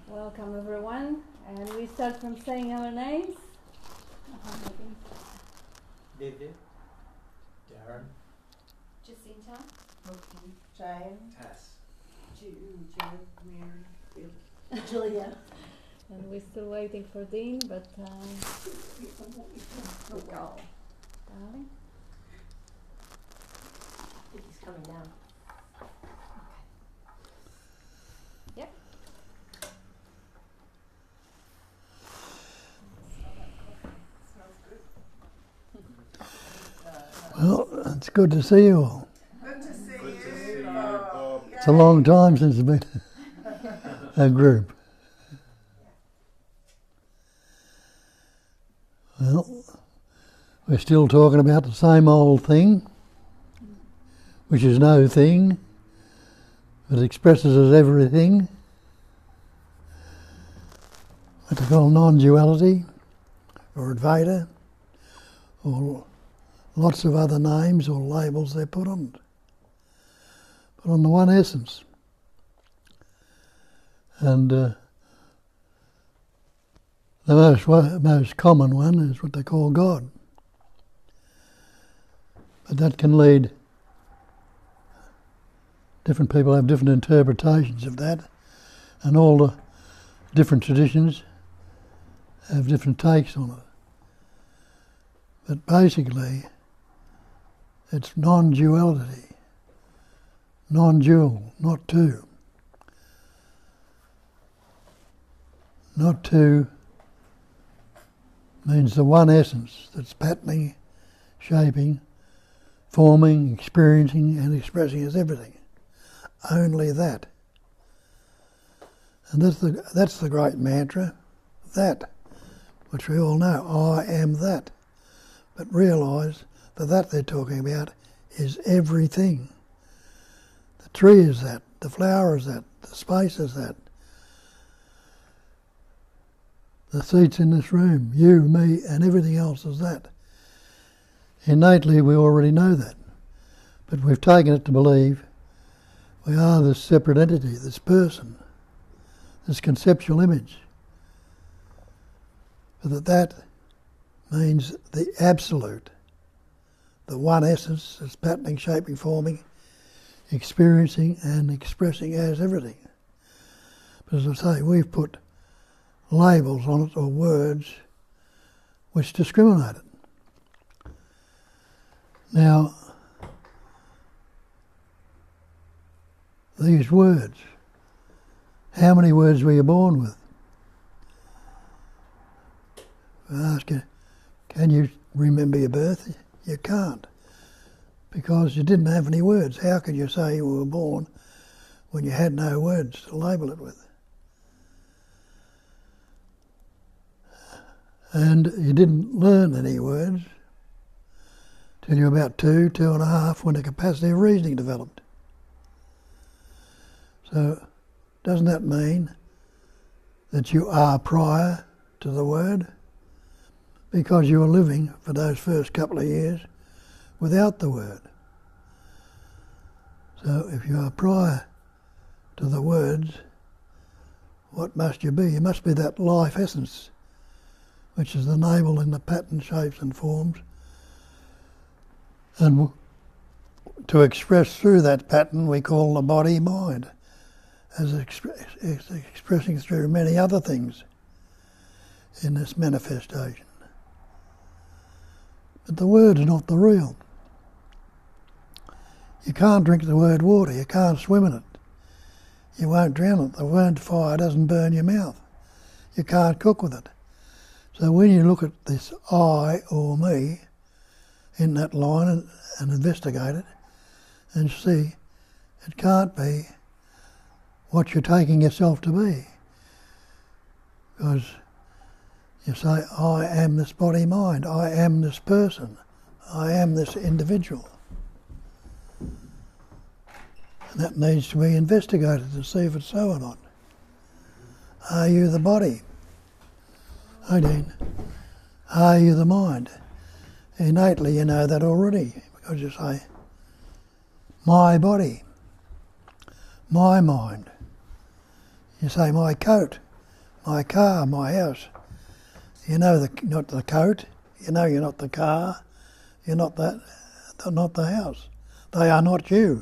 Welcome everyone, and we start from saying our names. David, Darren, Jacinta, Jane, Tess. Joe, Mary, Julia. And we're still waiting for Dean, but Oh, God. darling. I think he's coming down. Yep. Well, it's good to see you all. Good to see Good you. to see you, Bob. It's a long time since there's been a group. Well, we're still talking about the same old thing, which is no thing, but expresses as everything. What they call non-duality, or Advaita, or lots of other names or labels they put on it. But on the one essence. And the most common one is what they call God. But that can lead, different people have different interpretations of that, and all the different traditions have different takes on it. But basically, it's non-duality, non-dual, not two. Not two means the one essence that's patterning, shaping, forming, experiencing and expressing as everything. Only that. And that's the great mantra, that, which we all know, I am that. But realise that they're talking about is everything. The tree is that, the flower is that, the space is that. The seats in this room, you, me, and everything else is that. Innately we already know that, but we've taken it to believe we are this separate entity, this person, this conceptual image. But that means the absolute, the one essence that's patterning, shaping, forming, experiencing and expressing as everything. But as I say, we've put labels on it or words which discriminate it. Now, these words, how many words were you born with? I ask you, can you remember your birth? You can't, because you didn't have any words. How could you say you were born when you had no words to label it with? And you didn't learn any words till you were about 2.5, when the capacity of reasoning developed. So, doesn't that mean that you are prior to the word? Because you were living for those first couple of years without the word. So if you are prior to the words, what must you be? You must be that life essence, which is enabled in the pattern, shapes and forms, and to express through that pattern we call the body-mind, as expressing through many other things in this manifestation. But the word's not the real. You can't drink the word water, you can't swim in it. You won't drown it. The word fire doesn't burn your mouth. You can't cook with it. So when you look at this I or me in that line and investigate it and see it can't be what you're taking yourself to be. Because you say, I am this body-mind, I am this person, I am this individual. And that needs to be investigated to see if it's so or not. Are you the body? Oh, Dean. Are you the mind? Innately you know that already, because you say, my body, my mind. You say, my coat. my car, my house. You know not the coat, you know you're not the car, you're not that, not the house. They are not you.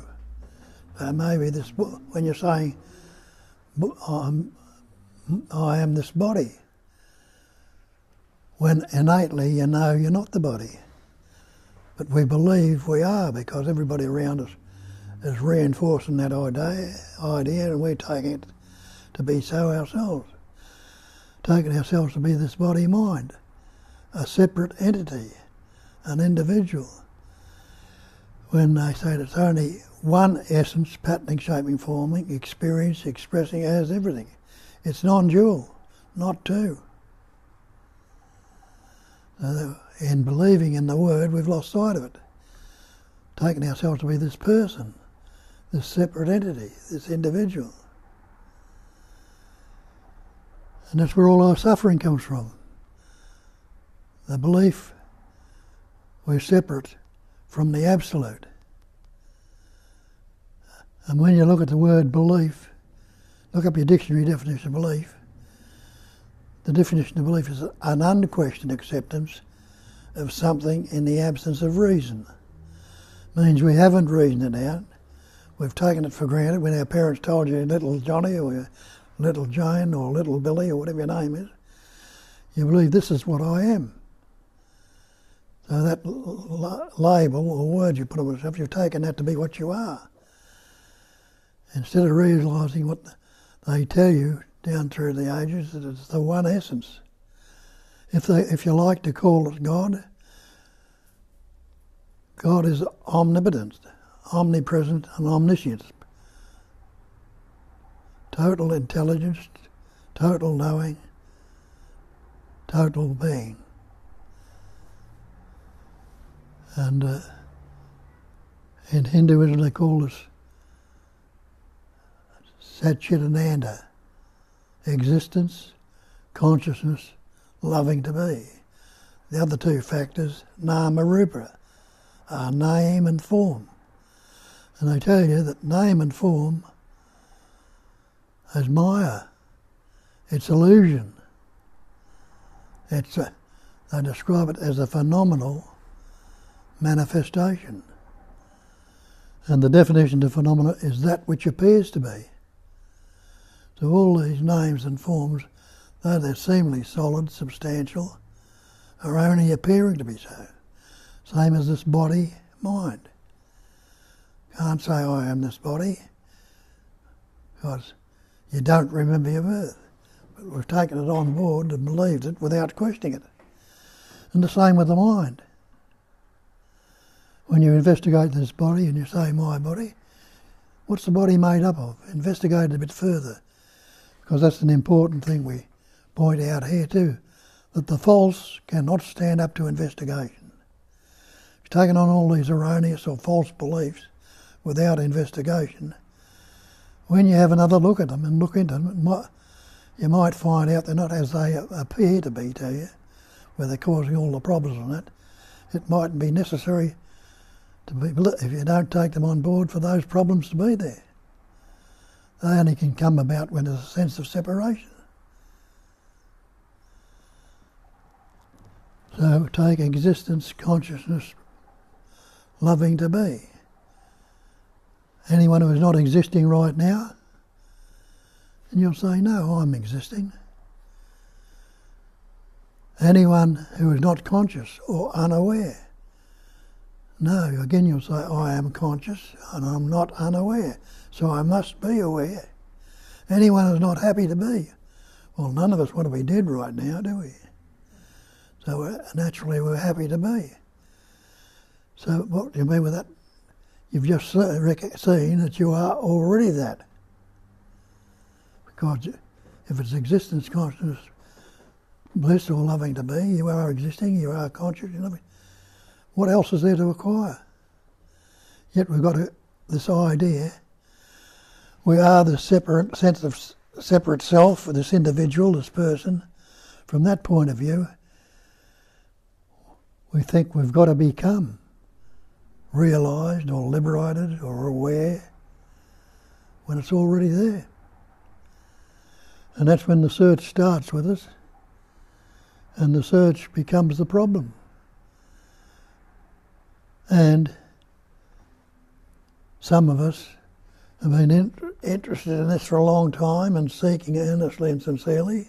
So maybe this, when you're saying, I am this body, when innately you know you're not the body. But we believe we are because everybody around us is reinforcing that idea and we're taking it to be so ourselves. Taking ourselves to be this body-mind, a separate entity, an individual. When they say that it's only one essence, patterning, shaping, forming, experience, expressing as everything. It's non-dual, not two. So in believing in the word, we've lost sight of it. Taking ourselves to be this person, this separate entity, this individual. And that's where all our suffering comes from. The belief we're separate from the absolute. And when you look at the word belief, look up your dictionary definition of belief. The definition of belief is an unquestioned acceptance of something in the absence of reason. Means we haven't reasoned it out. We've taken it for granted. When our parents told you little Johnny or little Jane or little Billy or whatever your name is, you believe this is what I am. So that label or word you put on yourself, you've taken that to be what you are. Instead of realising what they tell you down through the ages, that it's the one essence. If you like to call it God, God is omnipotent, omnipresent and omniscient. Total intelligence, total knowing, total being. And in Hinduism they call this Satchitananda, existence, consciousness, loving to be. The other two factors, nama rupa, are name and form. And they tell you that name and form is Maya. It's illusion. They describe it as a phenomenal manifestation. And the definition of phenomena is that which appears to be. So all these names and forms, though they're seemingly solid, substantial, are only appearing to be so. Same as this body, mind. Can't say I am this body because you don't remember your birth. But we've taken it on board and believed it without questioning it. And the same with the mind. When you investigate this body and you say my body, what's the body made up of? Investigate it a bit further, because that's an important thing we point out here too, that the false cannot stand up to investigation. If you've taken on all these erroneous or false beliefs without investigation, when you have another look at them and look into them, you might find out they're not as they appear to be to you, where they're causing all the problems on it. It might be necessary to be, if you don't take them on board, for those problems to be there. They only can come about when there's a sense of separation. So take existence, consciousness, loving to be. Anyone who is not existing right now, and you'll say, no, I'm existing. Anyone who is not conscious or unaware, no, again you'll say, I am conscious and I'm not unaware, so I must be aware. Anyone who's not happy to be, well, none of us want to be dead right now, do we? So naturally we're happy to be. So what do you mean with that? You've just seen that you are already that. Because if it's existence, consciousness, bliss or loving to be, you are existing, you are conscious, you know. What else is there to acquire? Yet we've got this idea, we are the separate sense of separate self, this individual, this person. From that point of view, we think we've got to become realised or liberated or aware when it's already there. And that's when the search starts with us, and the search becomes the problem. And some of us have been interested in this for a long time and seeking earnestly and sincerely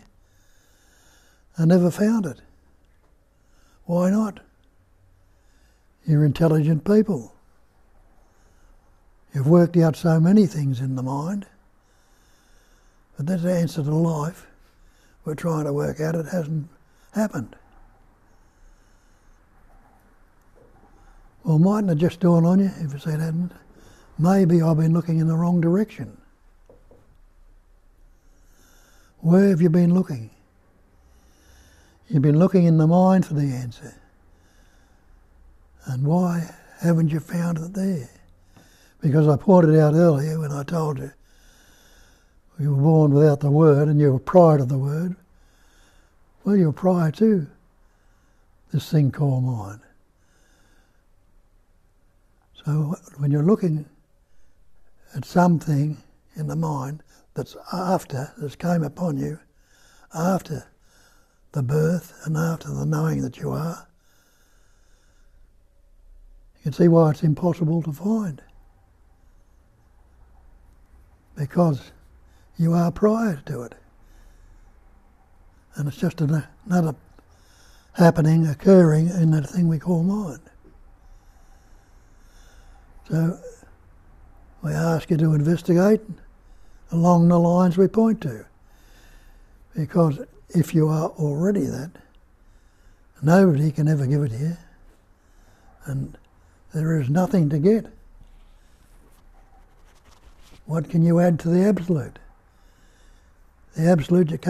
and never found it. Why not? You're intelligent people. You've worked out so many things in the mind, but that answer to life we're trying to work out, it hasn't happened. Well, mightn't it just dawn on you, if it said hadn't? Maybe I've been looking in the wrong direction. Where have you been looking? You've been looking in the mind for the answer. And why haven't you found it there? Because I pointed out earlier when I told you you were born without the Word and you were prior to the Word. Well, you're prior to this thing called mind. So when you're looking at something in the mind that's came upon you after the birth and after the knowing that you are, you can see why it's impossible to find. Because you are prior to it. And it's just another happening, occurring in that thing we call mind. So we ask you to investigate along the lines we point to. Because if you are already that, nobody can ever give it to you. And there is nothing to get. What can you add to the absolute? The absolute,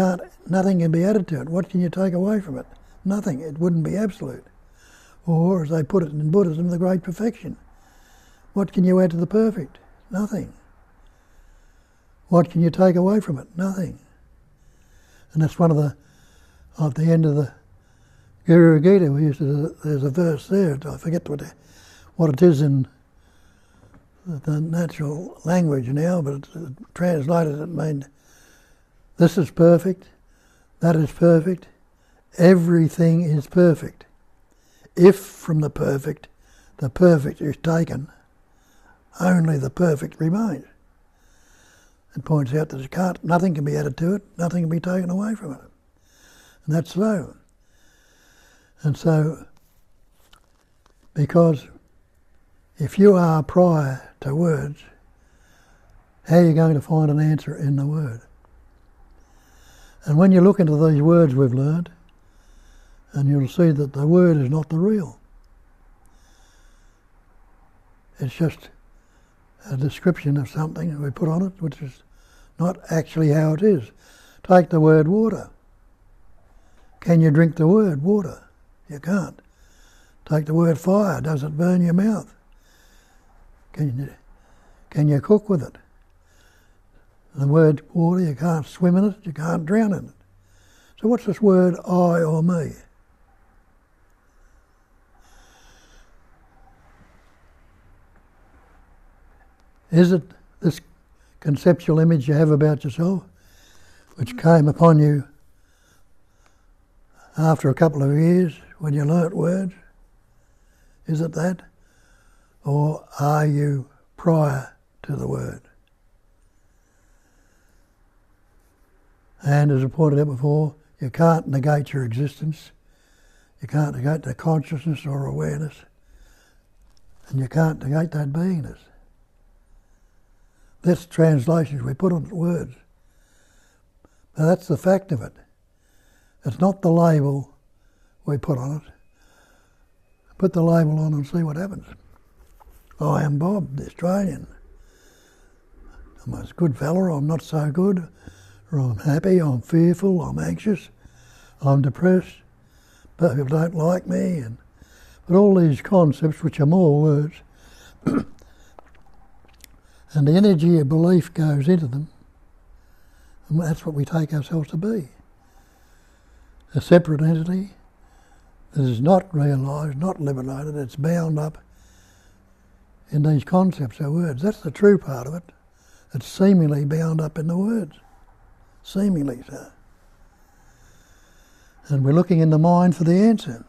nothing can be added to it. What can you take away from it? Nothing. It wouldn't be absolute. Or, as they put it in Buddhism, the great perfection. What can you add to the perfect? Nothing. What can you take away from it? Nothing. And that's one of at the end of the Guru Gita, there's a verse there, I forget what it is in the natural language now, but translated it means this is perfect, that is perfect, everything is perfect. If from the perfect is taken, only the perfect remains. It points out that nothing can be added to it, nothing can be taken away from it. And that's so. And so, because if you are prior to words, how are you going to find an answer in the Word? And when you look into these words we've learned, and you'll see that the Word is not the real. It's just a description of something that we put on it, which is not actually how it is. Take the word water. Can you drink the word water? You can't. Take the word fire. Does it burn your mouth? Can you cook with it? The word water, you can't swim in it, you can't drown in it. So what's this word I or me? Is it this conceptual image you have about yourself, which came upon you after a couple of years when you learnt words? Is it that? Or are you prior to the word? And as I pointed out before, you can't negate your existence. You can't negate the consciousness or awareness. And you can't negate that beingness. That's translations we put on words. But that's the fact of it. It's not the label we put on it. Put the label on and see what happens. I am Bob, the Australian. I'm a good fella, I'm not so good. Or I'm happy, I'm fearful, I'm anxious, I'm depressed, people don't like me. But all these concepts, which are more words, and the energy of belief goes into them, and that's what we take ourselves to be. A separate entity that is not realised, not liberated, it's bound up in these concepts or words. That's the true part of it. It's seemingly bound up in the words. seemingly so. And we're looking in the mind for the answer.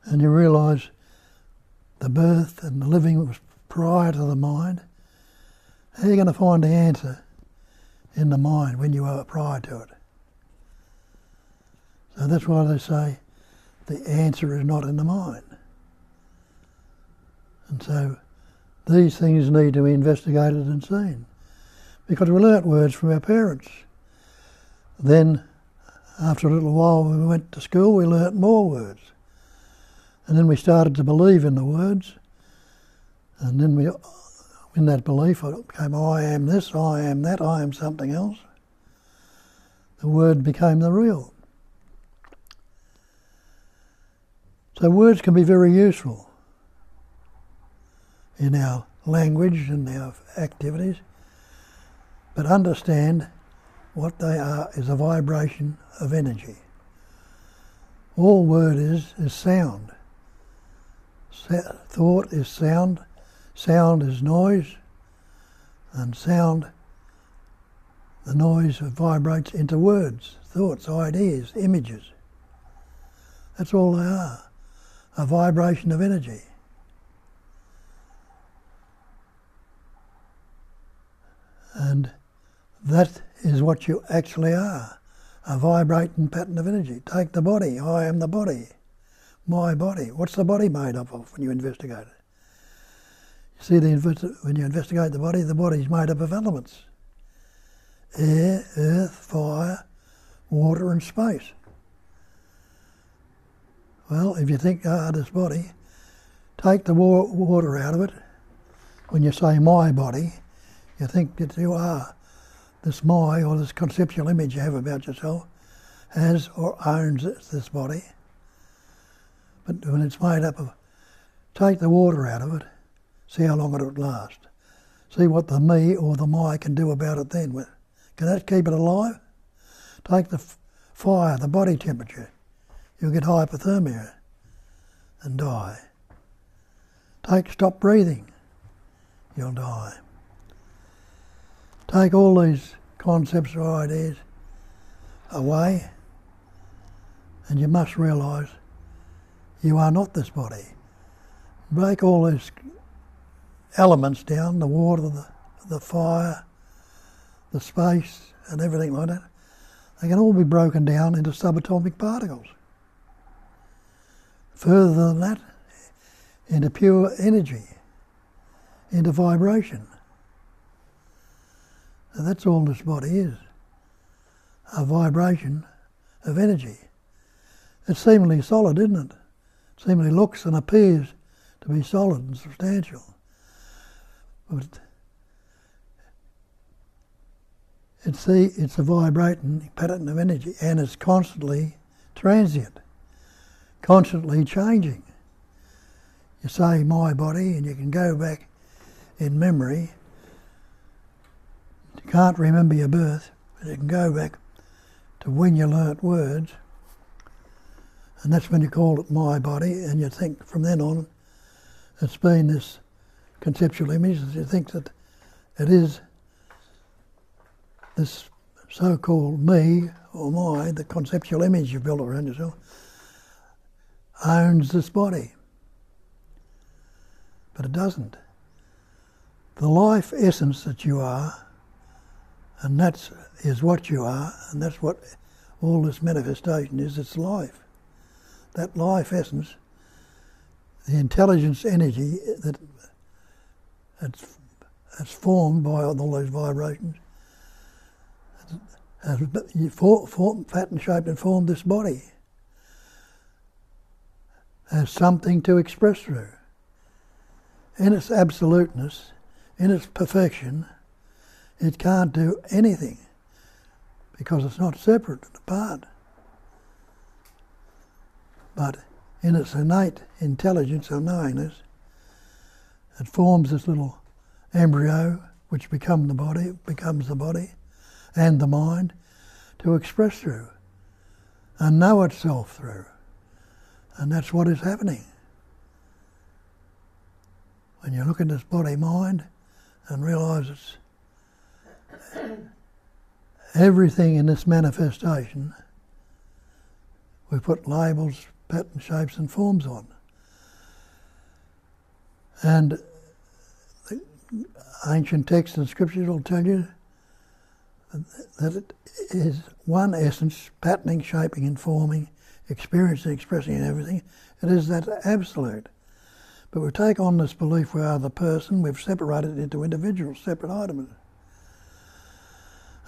And you realise the birth and the living was prior to the mind. How are you going to find the answer in the mind when you are prior to it? So that's why they say the answer is not in the mind. And so these things need to be investigated and seen. Because we learnt words from our parents. Then, after a little while when we went to school, we learnt more words. And then we started to believe in the words. And then we, in that belief, it became, I am this, I am that, I am something else. The word became the real. So words can be very useful in our language and our activities, but understand what they are is a vibration of energy. All word is sound. Thought is sound, sound is noise, and sound, the noise vibrates into words, thoughts, ideas, images. That's all they are, a vibration of energy. And that is what you actually are, a vibrating pattern of energy. Take the body, I am the body, my body. What's the body made up of when you investigate it? You see, when you investigate the body is made up of elements. Air, earth, fire, water and space. Well, if you think, this body, take the water out of it. When you say my body, you think that you are. This my, or this conceptual image you have about yourself, has or owns this body. But when it's made up of, take the water out of it, see how long it'll last. See what the me or the my can do about it then. Can that keep it alive? Take the fire, the body temperature. You'll get hypothermia and die. Stop breathing, you'll die. Take all these concepts or ideas away, and you must realise you are not this body. Break all these elements down, the water, the fire, the space, and everything like that. They can all be broken down into subatomic particles. Further than that, into pure energy, into vibration. And that's all this body is, a vibration of energy. It's seemingly solid, isn't it? It seemingly looks and appears to be solid and substantial. But it's a vibrating pattern of energy, and it's constantly transient, constantly changing. You say my body, and you can go back in memory. You can't remember your birth, but you can go back to when you learnt words, and that's when you call it my body, and you think from then on it's been this conceptual image, that you think that it is this so-called me or my, the conceptual image you've built around yourself, owns this body. But it doesn't. The life essence that you are, and that is what you are, and that's what all this manifestation is, it's life. That life essence, the intelligence energy that it's formed by all those vibrations, has pattern shaped and formed this body, has something to express through. In its absoluteness, in its perfection, it can't do anything because it's not separate and apart. But in its innate intelligence or knowingness, it forms this little embryo which becomes the body and the mind to express through and know itself through. And that's what is happening. When you look at this body-mind and realise everything in this manifestation we put labels, patterns, shapes and forms on. And the ancient texts and scriptures will tell you that it is one essence, patterning, shaping and forming, experiencing, expressing and everything. It is that absolute. But we take on this belief we are the person, we've separated it into individual, separate items.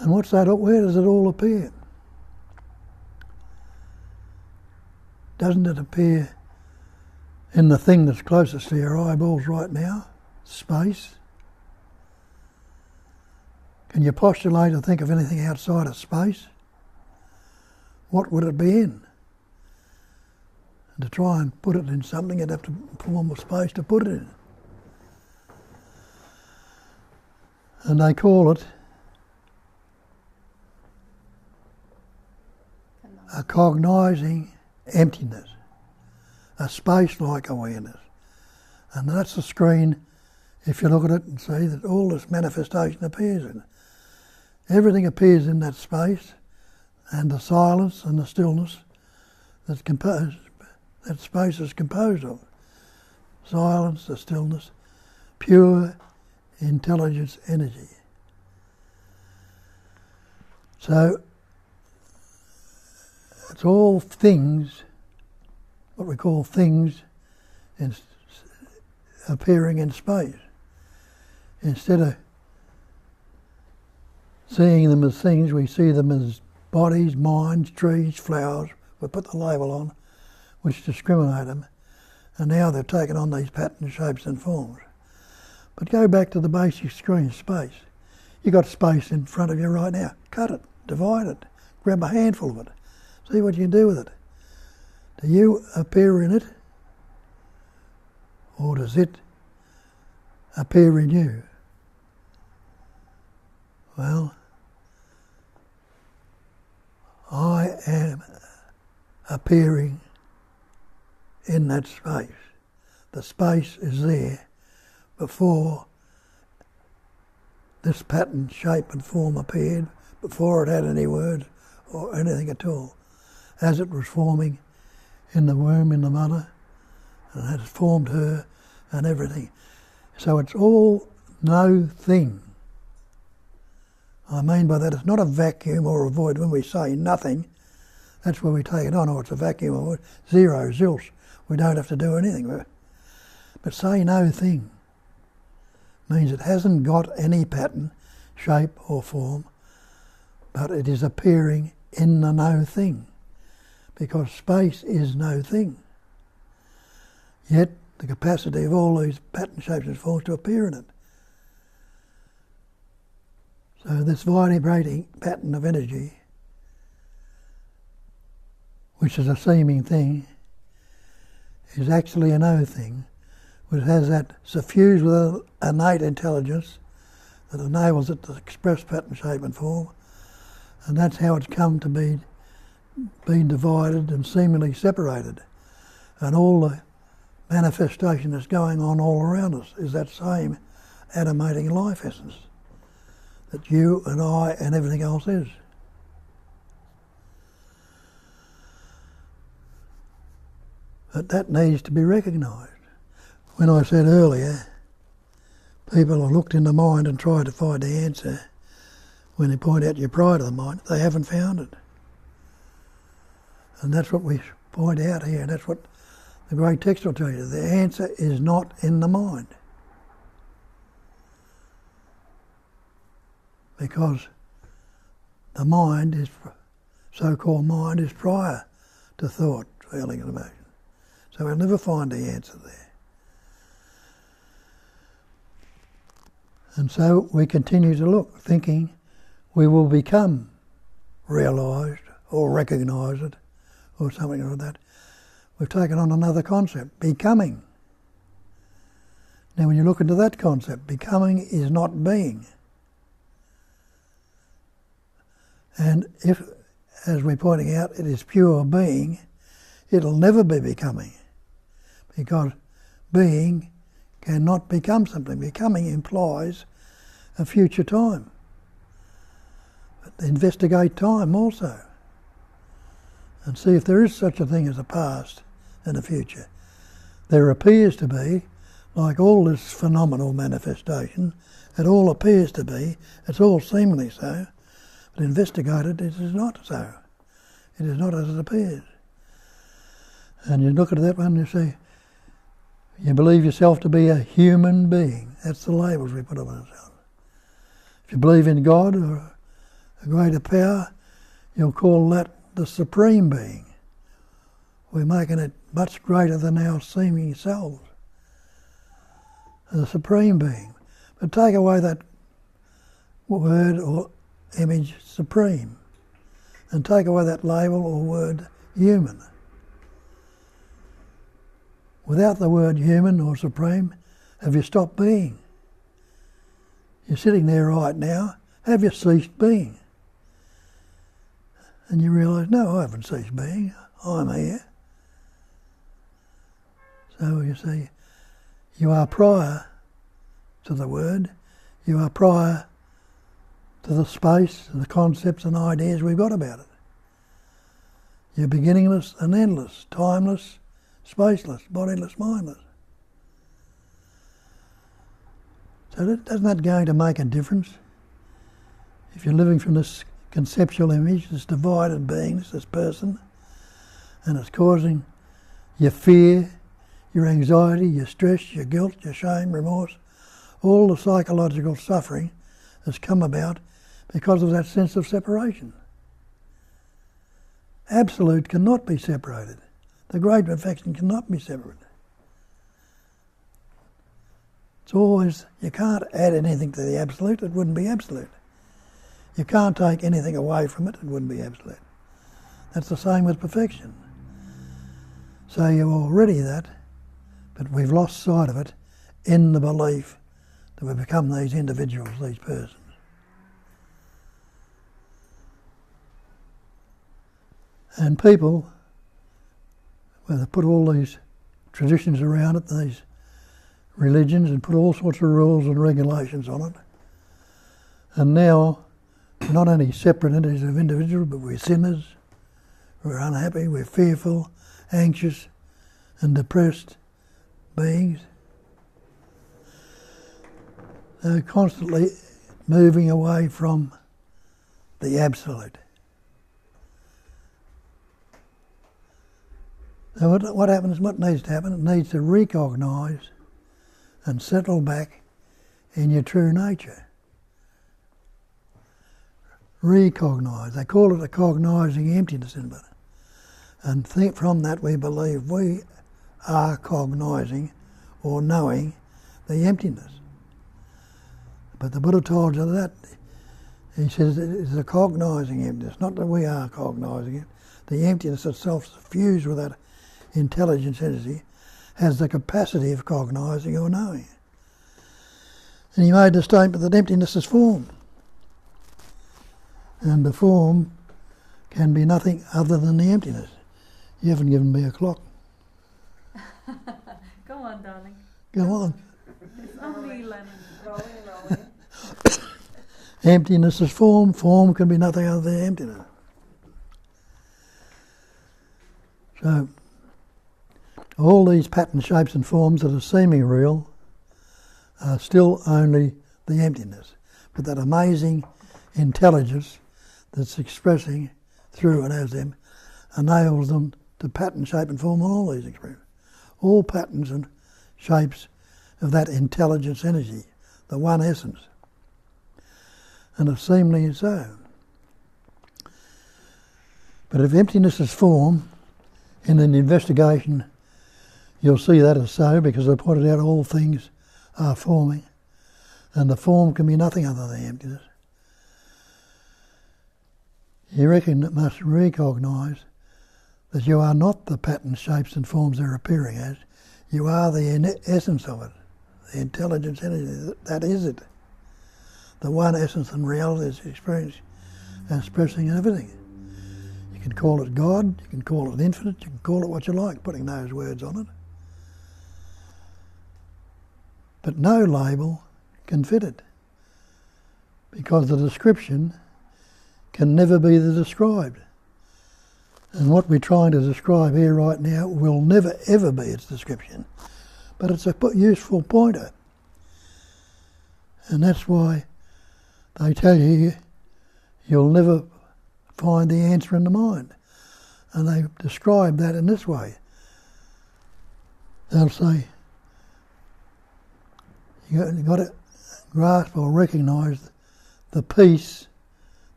And what's that? Where does it all appear? Doesn't it appear in the thing that's closest to your eyeballs right now? Space. Can you postulate or think of anything outside of space? What would it be in? And to try and put it in something, you'd have to form a space to put it in. And they call it a cognising emptiness, a space-like awareness. And that's the screen, if you look at it and see that all this manifestation appears in. Everything appears in that space, and the silence and the stillness that's composed, that space is composed of. Silence, the stillness, pure intelligence energy. So it's all things, what we call things, appearing in space. Instead of seeing them as things, we see them as bodies, minds, trees, flowers. We put the label on, which discriminate them, and now they've taken on these patterns, shapes and forms. But go back to the basic screen, space. You've got space in front of you right now. Cut it, divide it, grab a handful of it, see what you can do with it. Do you appear in it, or does it appear in you? Well, I am appearing in that space. The space is there before this pattern, shape and form appeared, before it had any word or anything at all. As it was forming in the womb in the mother, and it has formed her and everything. So it's all no thing. I mean by that, it's not a vacuum or a void. When we say nothing, that's where we take it on, or it's a vacuum or void. Zero, zilch. We don't have to do anything. But say no thing means it hasn't got any pattern, shape or form, but it is appearing in the no thing, because space is no thing. Yet the capacity of all these pattern, shapes and forms to appear in it. So this vibrating pattern of energy, which is a seeming thing, is actually a no thing, which has that suffused with an innate intelligence that enables it to express pattern, shape and form, and that's how it's come to be being divided and seemingly separated. And all the manifestation that's going on all around us is that same animating life essence that you and I and everything else is. But that needs to be recognised. When I said earlier, people have looked in the mind and tried to find the answer. When they point out your pride of the mind, they haven't found it. And that's what we point out here, and that's what the great text will tell you. The answer is not in the mind. Because the mind is, so-called mind, is prior to thought, feeling and emotion. So we'll never find the answer there. And so we continue to look, thinking we will become realised or recognised or something like that. We've taken on another concept, becoming. Now when you look into that concept, becoming is not being. And if, as we're pointing out, it is pure being, it'll never be becoming. Because being cannot become something. Becoming implies a future time. But investigate time also and see if there is such a thing as a past and a future. There appears to be, like all this phenomenal manifestation, it all appears to be, it's all seemingly so, but investigated it is not so. It is not as it appears. And you look at that one and you say, you believe yourself to be a human being. That's the labels we put on ourselves. If you believe in God or a greater power, you'll call that the Supreme Being. We're making it much greater than our seeming selves. The Supreme Being. But take away that word or image, supreme, and take away that label or word, human. Without the word human or supreme, have you stopped being? You're sitting there right now, have you ceased being? And you realise, no, I haven't ceased being, I'm here. So you see, you are prior to the word, you are prior to the space and the concepts and ideas we've got about it. You're beginningless and endless, timeless, spaceless, bodiless, mindless. So isn't that going to make a difference? If you're living from this conceptual image, this divided being, this person, and it's causing your fear, your anxiety, your stress, your guilt, your shame, remorse, all the psychological suffering has come about because of that sense of separation. Absolute cannot be separated. The great perfection cannot be separated. It's always, you can't add anything to the absolute, it wouldn't be absolute. You can't take anything away from it, it wouldn't be absolute. That's the same with perfection. So you're already that, but we've lost sight of it in the belief that we become these individuals, these persons. And people, well, they put all these traditions around it, these religions, and put all sorts of rules and regulations on it. And now, we're not only separate entities of individuals, but we're sinners, we're unhappy, we're fearful, anxious, and depressed beings. They're constantly moving away from the absolute. So what happens, what needs to happen? It needs to recognise and settle back in your true nature. Recognise. They call it a cognising emptiness in it. And from that we believe we are cognising or knowing the emptiness. But the Buddha told you that. He says it's a cognising emptiness, not that we are cognising it. The emptiness itself, fused with that intelligence energy, has the capacity of cognising or knowing. And he made the statement that emptiness is form. And the form can be nothing other than the emptiness. You haven't given me a clock. Go on, darling. Go on. It's only 11. Rolling. Emptiness is form. Form can be nothing other than emptiness. So, all these patterns, shapes and forms that are seeming real are still only the emptiness. But that amazing intelligence that's expressing through and as them enables them to pattern, shape and form all these expressions. All patterns and shapes of that intelligence energy, the one essence. And it's seemingly so. But if emptiness is form, in an investigation you'll see that as so, because I pointed out all things are forming, and the form can be nothing other than emptiness. You must recognise that you are not the patterns, shapes and forms they're appearing as. You are the essence of it, the intelligence energy, that is it. The one essence and reality is expressing everything. You can call it God, you can call it infinite, you can call it what you like, putting those words on it. But no label can fit it, because the description can never be the described. And what we're trying to describe here right now will never ever be its description. But it's a useful pointer. And that's why they tell you you'll never find the answer in the mind. And they describe that in this way. They'll say, you've got to grasp or recognise the peace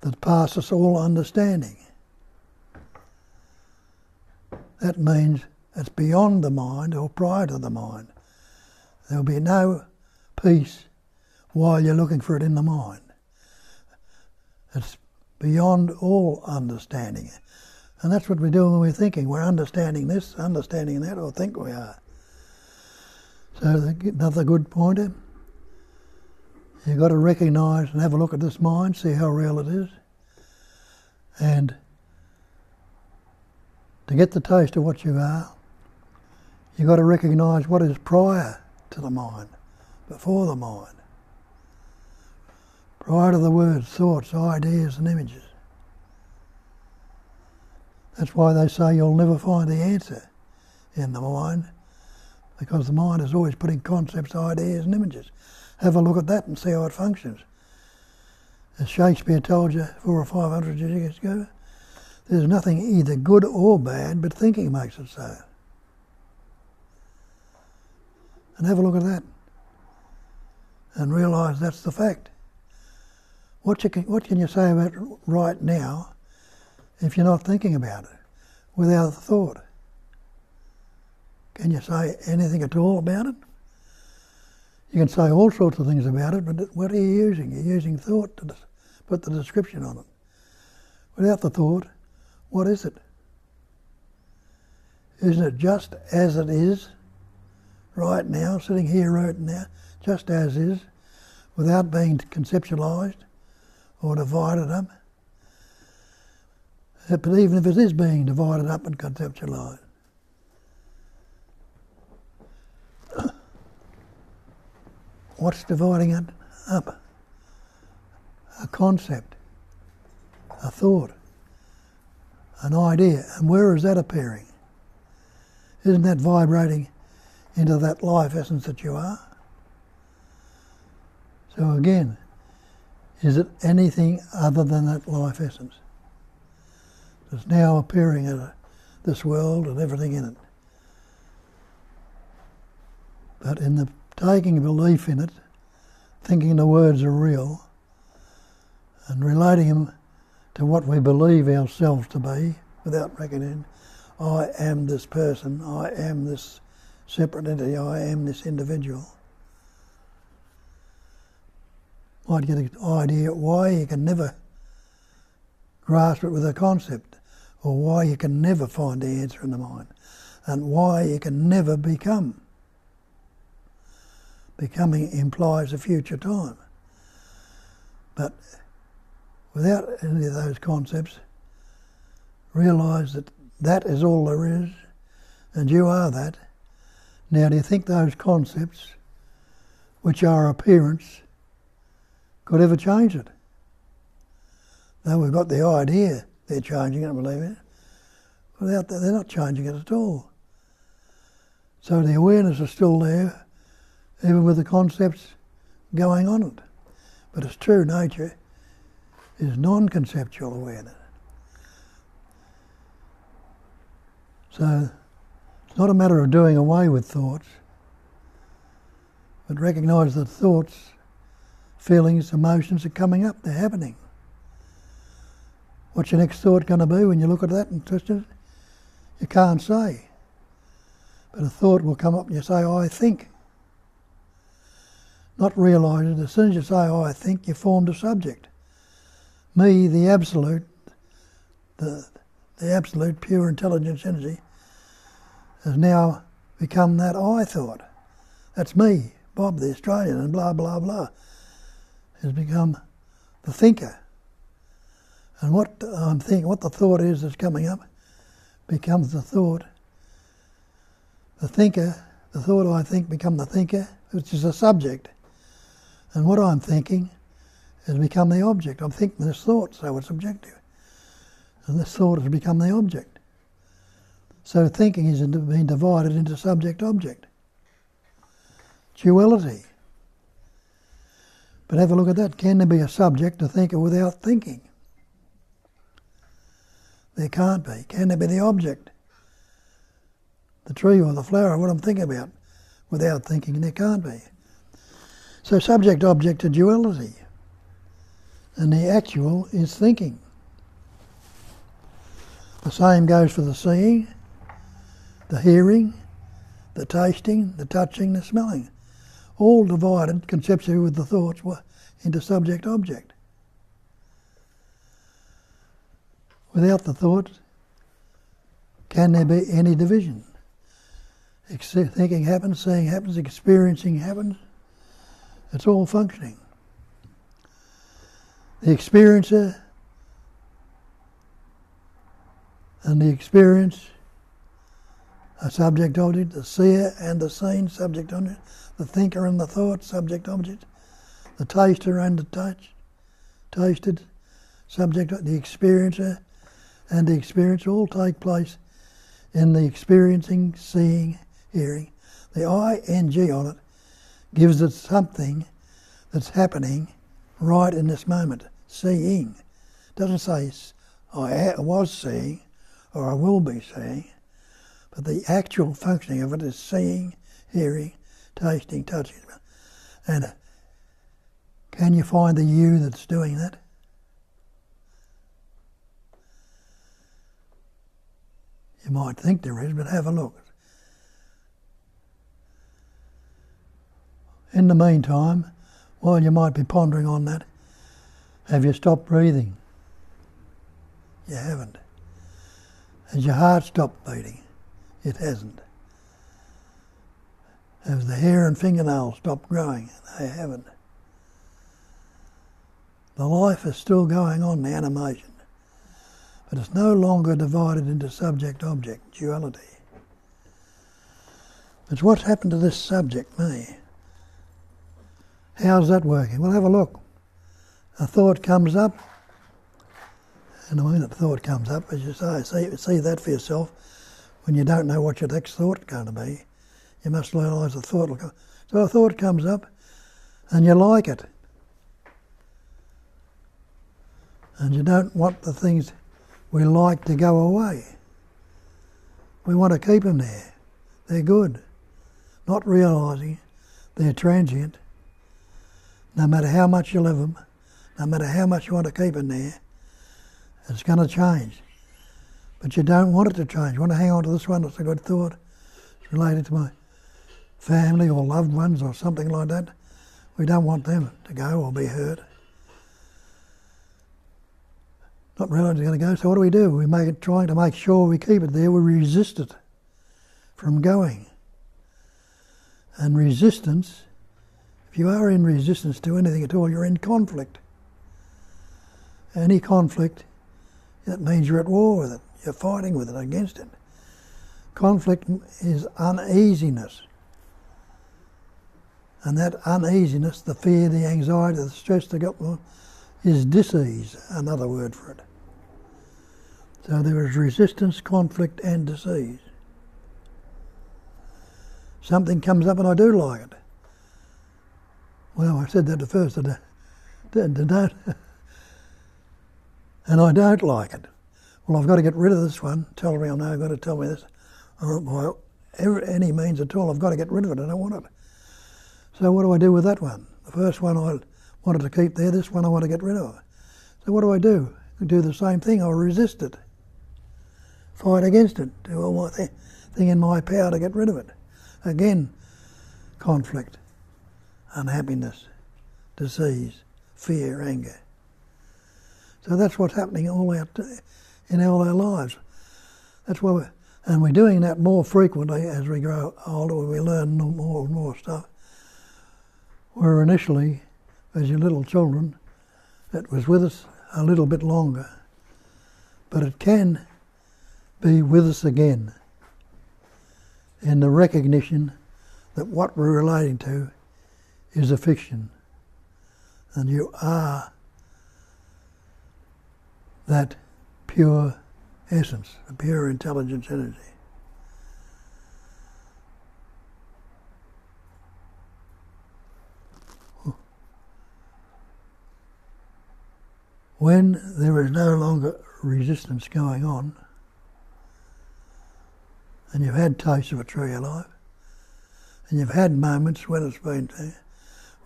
that passes all understanding. That means it's beyond the mind or prior to the mind. There'll be no peace while you're looking for it in the mind. It's beyond all understanding. And that's what we're doing when we're thinking. We're understanding this, understanding that, or think we are. So another good pointer. You've got to recognise and have a look at this mind, see how real it is. And to get the taste of what you are, you've got to recognise what is prior to the mind, before the mind. Prior to the words, thoughts, ideas and images. That's why they say you'll never find the answer in the mind, because the mind is always putting concepts, ideas and images. Have a look at that and see how it functions. As Shakespeare told you 400 or 500 years ago, there's nothing either good or bad, but thinking makes it so. And have a look at that and realise that's the fact. What can you say about it right now if you're not thinking about it, without thought? Can you say anything at all about it? You can say all sorts of things about it, but what are you using? You're using thought to put the description on it. Without the thought, what is it? Isn't it just as it is right now, sitting here right now, just as is, without being conceptualised or divided up? But even if it is being divided up and conceptualised, what's dividing it up? A concept, a thought, an idea. And where is that appearing? Isn't that vibrating into that life essence that you are? So again, is it anything other than that life essence that's now appearing in this world and everything in it? But in the taking belief in it, thinking the words are real, and relating them to what we believe ourselves to be, without reckoning, I am this person, I am this separate entity, I am this individual. Might get an idea why you can never grasp it with a concept, or why you can never find the answer in the mind, and why you can never become. Becoming implies a future time. But without any of those concepts, realise that that is all there is, and you are that. Now, do you think those concepts, which are appearance, could ever change it? Though we've got the idea they're changing it, I believe it. Without that, they're not changing it at all. So the awareness is still there, even with the concepts going on it. But its true nature is non-conceptual awareness. So it's not a matter of doing away with thoughts, but recognise that thoughts, feelings, emotions are coming up, they're happening. What's your next thought going to be when you look at that and twist it? You can't say. But a thought will come up and you say, I think. Not realising as soon as you say, I think, you formed a subject. Me, the absolute, the absolute pure intelligence energy, has now become that I thought. That's me, Bob the Australian, and blah, blah, blah. Has become the thinker. And what I'm thinking, what the thought is that's coming up, becomes the thought. The thinker, the thought I think become the thinker, which is the subject. And what I'm thinking has become the object. I'm thinking this thought, so it's objective. And this thought has become the object. So thinking has been divided into subject-object. Duality. But have a look at that. Can there be a subject, a thinker, without thinking? There can't be. Can there be the object? The tree or the flower, what I'm thinking about, without thinking? There can't be. So subject-object are duality. And the actual is thinking. The same goes for the seeing, the hearing, the tasting, the touching, the smelling. All divided conceptually with the thoughts into subject-object. Without the thoughts, can there be any division? Thinking happens, seeing happens, experiencing happens. It's all functioning. The experiencer and the experience are subject-object, the seer and the seen, subject-object, the thinker and the thought, subject-object, the taster and the tasted, subject, the experiencer and the experience all take place in the experiencing, seeing, hearing. The ing on it gives it something that's happening right in this moment. Seeing. It doesn't say I was seeing or I will be seeing, but the actual functioning of it is seeing, hearing, tasting, touching. And can you find the you that's doing that? You might think there is, but have a look. In the meantime, while you might be pondering on that, have you stopped breathing? You haven't. Has your heart stopped beating? It hasn't. Have the hair and fingernails stopped growing? They haven't. The life is still going on, the animation, but it's no longer divided into subject-object, duality. But what's happened to this subject, me? How's that working? Well, have a look. A thought comes up, and when a thought comes up, as you say, see that for yourself. When you don't know what your next thought is going to be, you must realise the thought will come. So a thought comes up, and you like it. And you don't want the things we like to go away. We want to keep them there. They're good. Not realising they're transient. No matter how much you live them, no matter how much you want to keep them there, it's going to change. But you don't want it to change. You want to hang on to this one. It's a good thought. It's related to my family or loved ones or something like that. We don't want them to go or be hurt. Not realising it's going to go. So what do? We make it, trying to make sure we keep it there. We resist it from going. And resistance, if you are in resistance to anything at all, you're in conflict. Any conflict, that means you're at war with it. You're fighting with it, against it. Conflict is uneasiness. And that uneasiness, the fear, the anxiety, the stress that got on, is dis-ease, another word for it. So there is resistance, conflict and dis-ease. Something comes up and I do like it. Well, I said that at first, I don't. And I don't like it. Well, I've got to get rid of this one. Tell me, I know I've got to tell me this. By any means at all, I've got to get rid of it. I don't want it. So what do I do with that one? The first one I wanted to keep there, this one I want to get rid of. So what do? I do the same thing. I resist it. Fight against it. Do all my thing in my power to get rid of it. Again, conflict, unhappiness, disease, fear, anger. So that's what's happening all out in all our lives. That's why we're doing that more frequently as we grow older. We learn more and more stuff. Where initially, as your little children, it was with us a little bit longer, but it can be with us again in the recognition that what we're relating to is a fiction, and you are that pure essence, a pure intelligence energy. When there is no longer resistance going on, and you've had tastes of it through your life, and you've had moments when it's been there,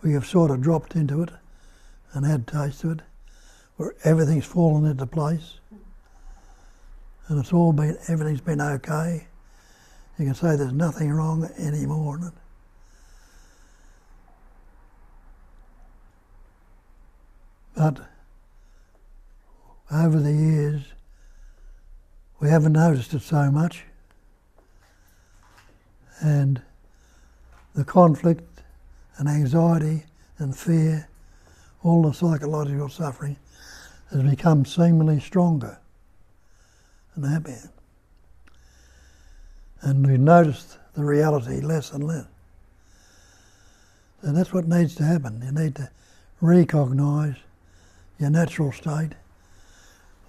where you've sort of dropped into it and had taste of it, where everything's fallen into place, and everything's been okay. You can say there's nothing wrong anymore in it. But over the years, we haven't noticed it so much, and the conflict and anxiety and fear, all the psychological suffering, has become seemingly stronger and happier. And we've noticed the reality less and less. So that's what needs to happen. You need to recognise your natural state.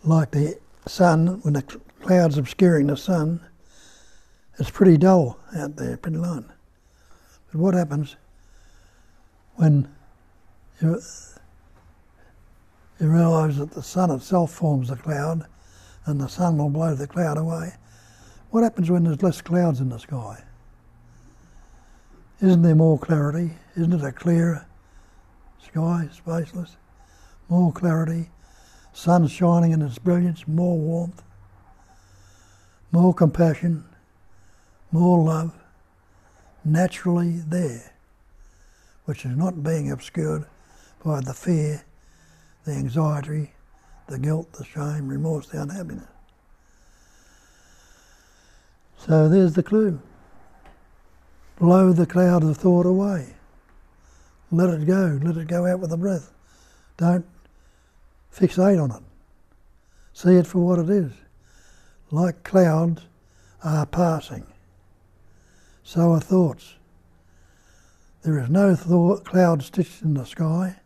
Like the sun, when the cloud's obscuring the sun, it's pretty dull out there, pretty light. But what happens when you realise that the sun itself forms the cloud and the sun will blow the cloud away? What happens when there's less clouds in the sky? Isn't there more clarity? Isn't it a clearer sky, spaceless? More clarity, sun shining in its brilliance, more warmth, more compassion, more love, naturally there, which is not being obscured by the fear, the anxiety, the guilt, the shame, remorse, the unhappiness. So there's the clue. Blow the cloud of thought away. Let it go out with the breath. Don't fixate on it. See it for what it is. Like clouds are passing, so are thoughts. There is no cloud stitched in the sky,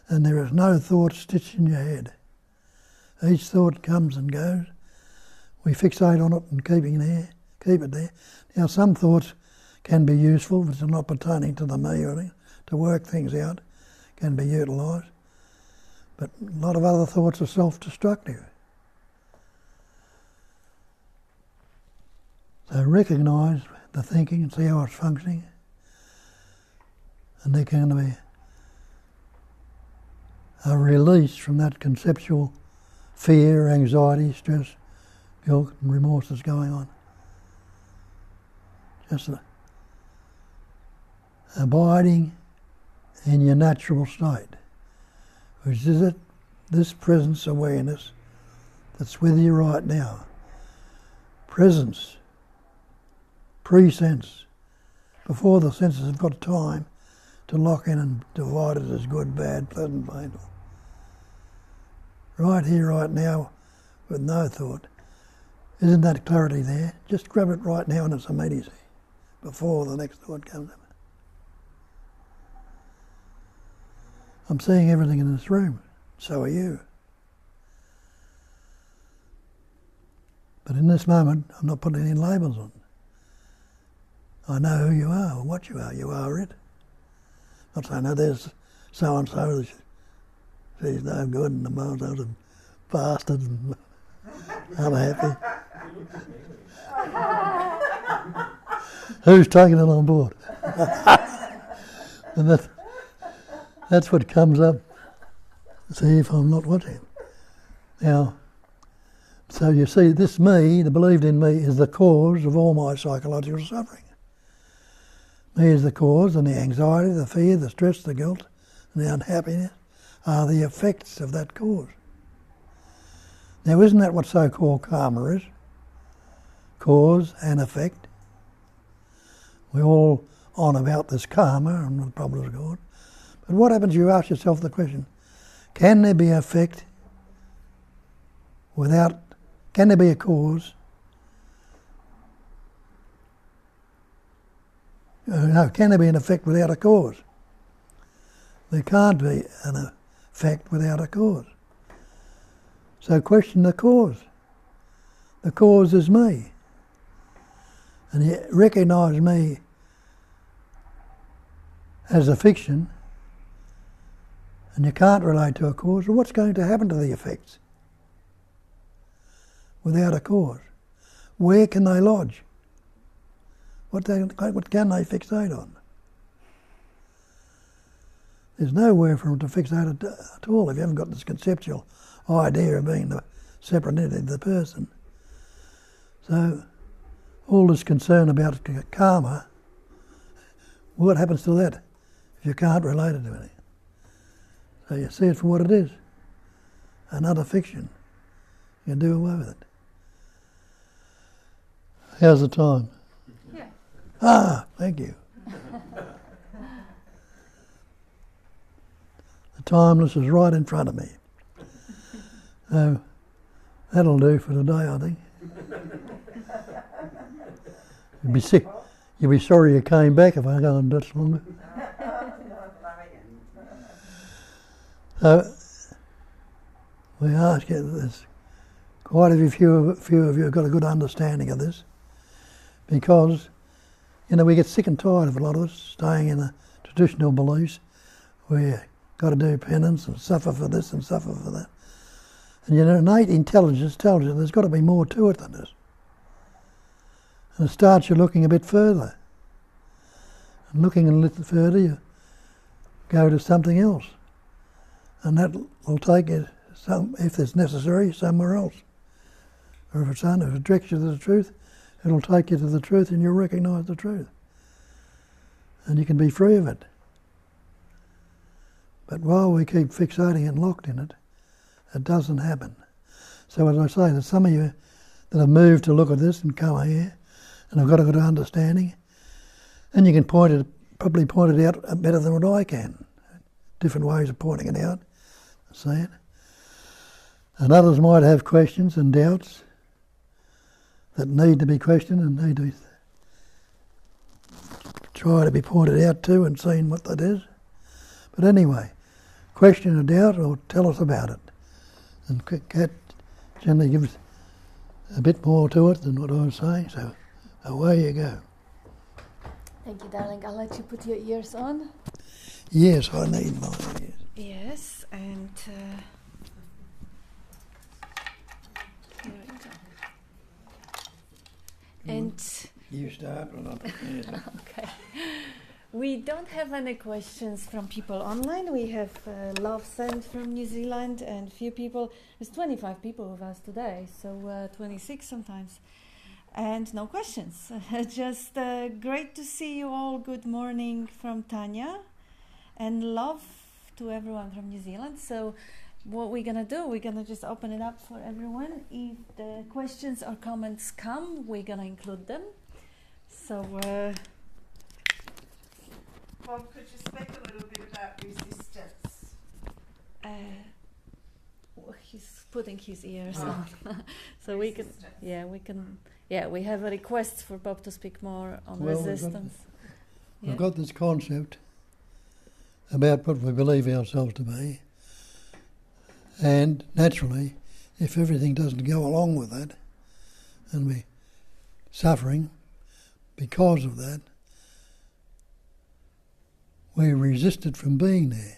and there is no thought stitched in your head. Each thought comes and goes. We fixate on it and keep it there. Now some thoughts can be useful, which are not pertaining to the me or anything, to work things out, can be utilised. But a lot of other thoughts are self-destructive. So recognise the thinking and see how it's functioning. And there can be a release from that conceptual fear, anxiety, stress, guilt and remorse that's going on. Just abiding in your natural state, which is it, this presence awareness that's with you right now. Presence, pre-sense, before the senses have got time to lock in and divide it as good, bad, pleasant, painful. Right here, right now, with no thought. Isn't that clarity there? Just grab it right now and it's immediacy, before the next thought comes up. I'm seeing everything in this room. So are you. But in this moment, I'm not putting any labels on. I know who you are or what you are. You are it. Not saying, no, there's so-and-so, she's no good and the most bastard and unhappy. Who's taking it on board? And that's what comes up. See if I'm not watching. Now, so you see, this me, the believed in me, is the cause of all my psychological suffering. Me is the cause, and the anxiety, the fear, the stress, the guilt, and the unhappiness are the effects of that cause. Now, isn't that what so-called karma is? Cause and effect. We're all on about this karma and the problem of God. But what happens if you ask yourself the question, can there be effect without, can there be a cause? No, can there be an effect without a cause? There can't be an effect without a cause. So question the cause. The cause is me. And you recognise me as a fiction, and you can't relate to a cause. Well, what's going to happen to the effects without a cause? Where can they lodge? What can they fixate on? There's nowhere for them to fixate at all if you haven't got this conceptual idea of being the separate entity of the person. So all this concern about karma, what happens to that if you can't relate it to anything? So you see it for what it is, another fiction. You can do away with it. How's the time? Yeah. Thank you. The timeless is right in front of me. So that'll do for today, I think. You'd be sick. You'd be sorry you came back if I go on much longer. So we ask you, there's quite a few of you have got a good understanding of this, because, you know, we get sick and tired of a lot of us staying in the traditional beliefs where you've got to do penance and suffer for this and suffer for that. And your innate intelligence tells you there's got to be more to it than this. And it starts you looking a bit further. And looking a little further, you go to something else. And that will take you, if it's necessary, somewhere else. Or if it directs you to the truth, it'll take you to the truth and you'll recognise the truth. And you can be free of it. But while we keep fixating and locked in it, it doesn't happen. So as I say, there's some of you that have moved to look at this and come here and have got a good understanding, and you can probably point it out better than what I can. Different ways of pointing it out, saying. And others might have questions and doubts that need to be questioned and need to try to be pointed out to and seen what that is. But anyway, question or doubt or tell us about it. And Kat generally gives a bit more to it than what I was saying, so away you go. Thank you, darling. I'll let you put your ears on. Yes, I need mine, yes. Yes, and here we go. And You start and I'll put my okay. We don't have any questions from people online. We have love sent from New Zealand and few people. There's 25 people with us today, so 26 sometimes. And no questions. Just great to see you all. Good morning from Tanya. And love to everyone from New Zealand. So what we're going to do, we're going to just open it up for everyone. If the questions or comments come, we're going to include them. So... Bob, could you speak a little bit about resistance? he's putting his ears on. So we can, we have a request for Bob to speak more on resistance. We've got this concept about what we believe ourselves to be, and naturally, if everything doesn't go along with that, and we're suffering because of that, we resist it from being there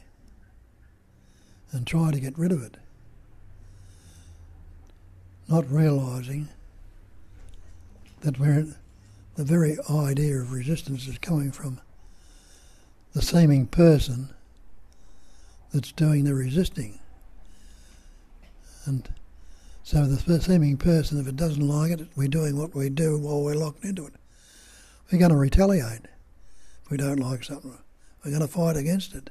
and try to get rid of it, not realising that the very idea of resistance is coming from the seeming person that's doing the resisting. And so the seeming person, if it doesn't like it, we're doing what we do while we're locked into it. We're going to retaliate if we don't like something. We're going to fight against it,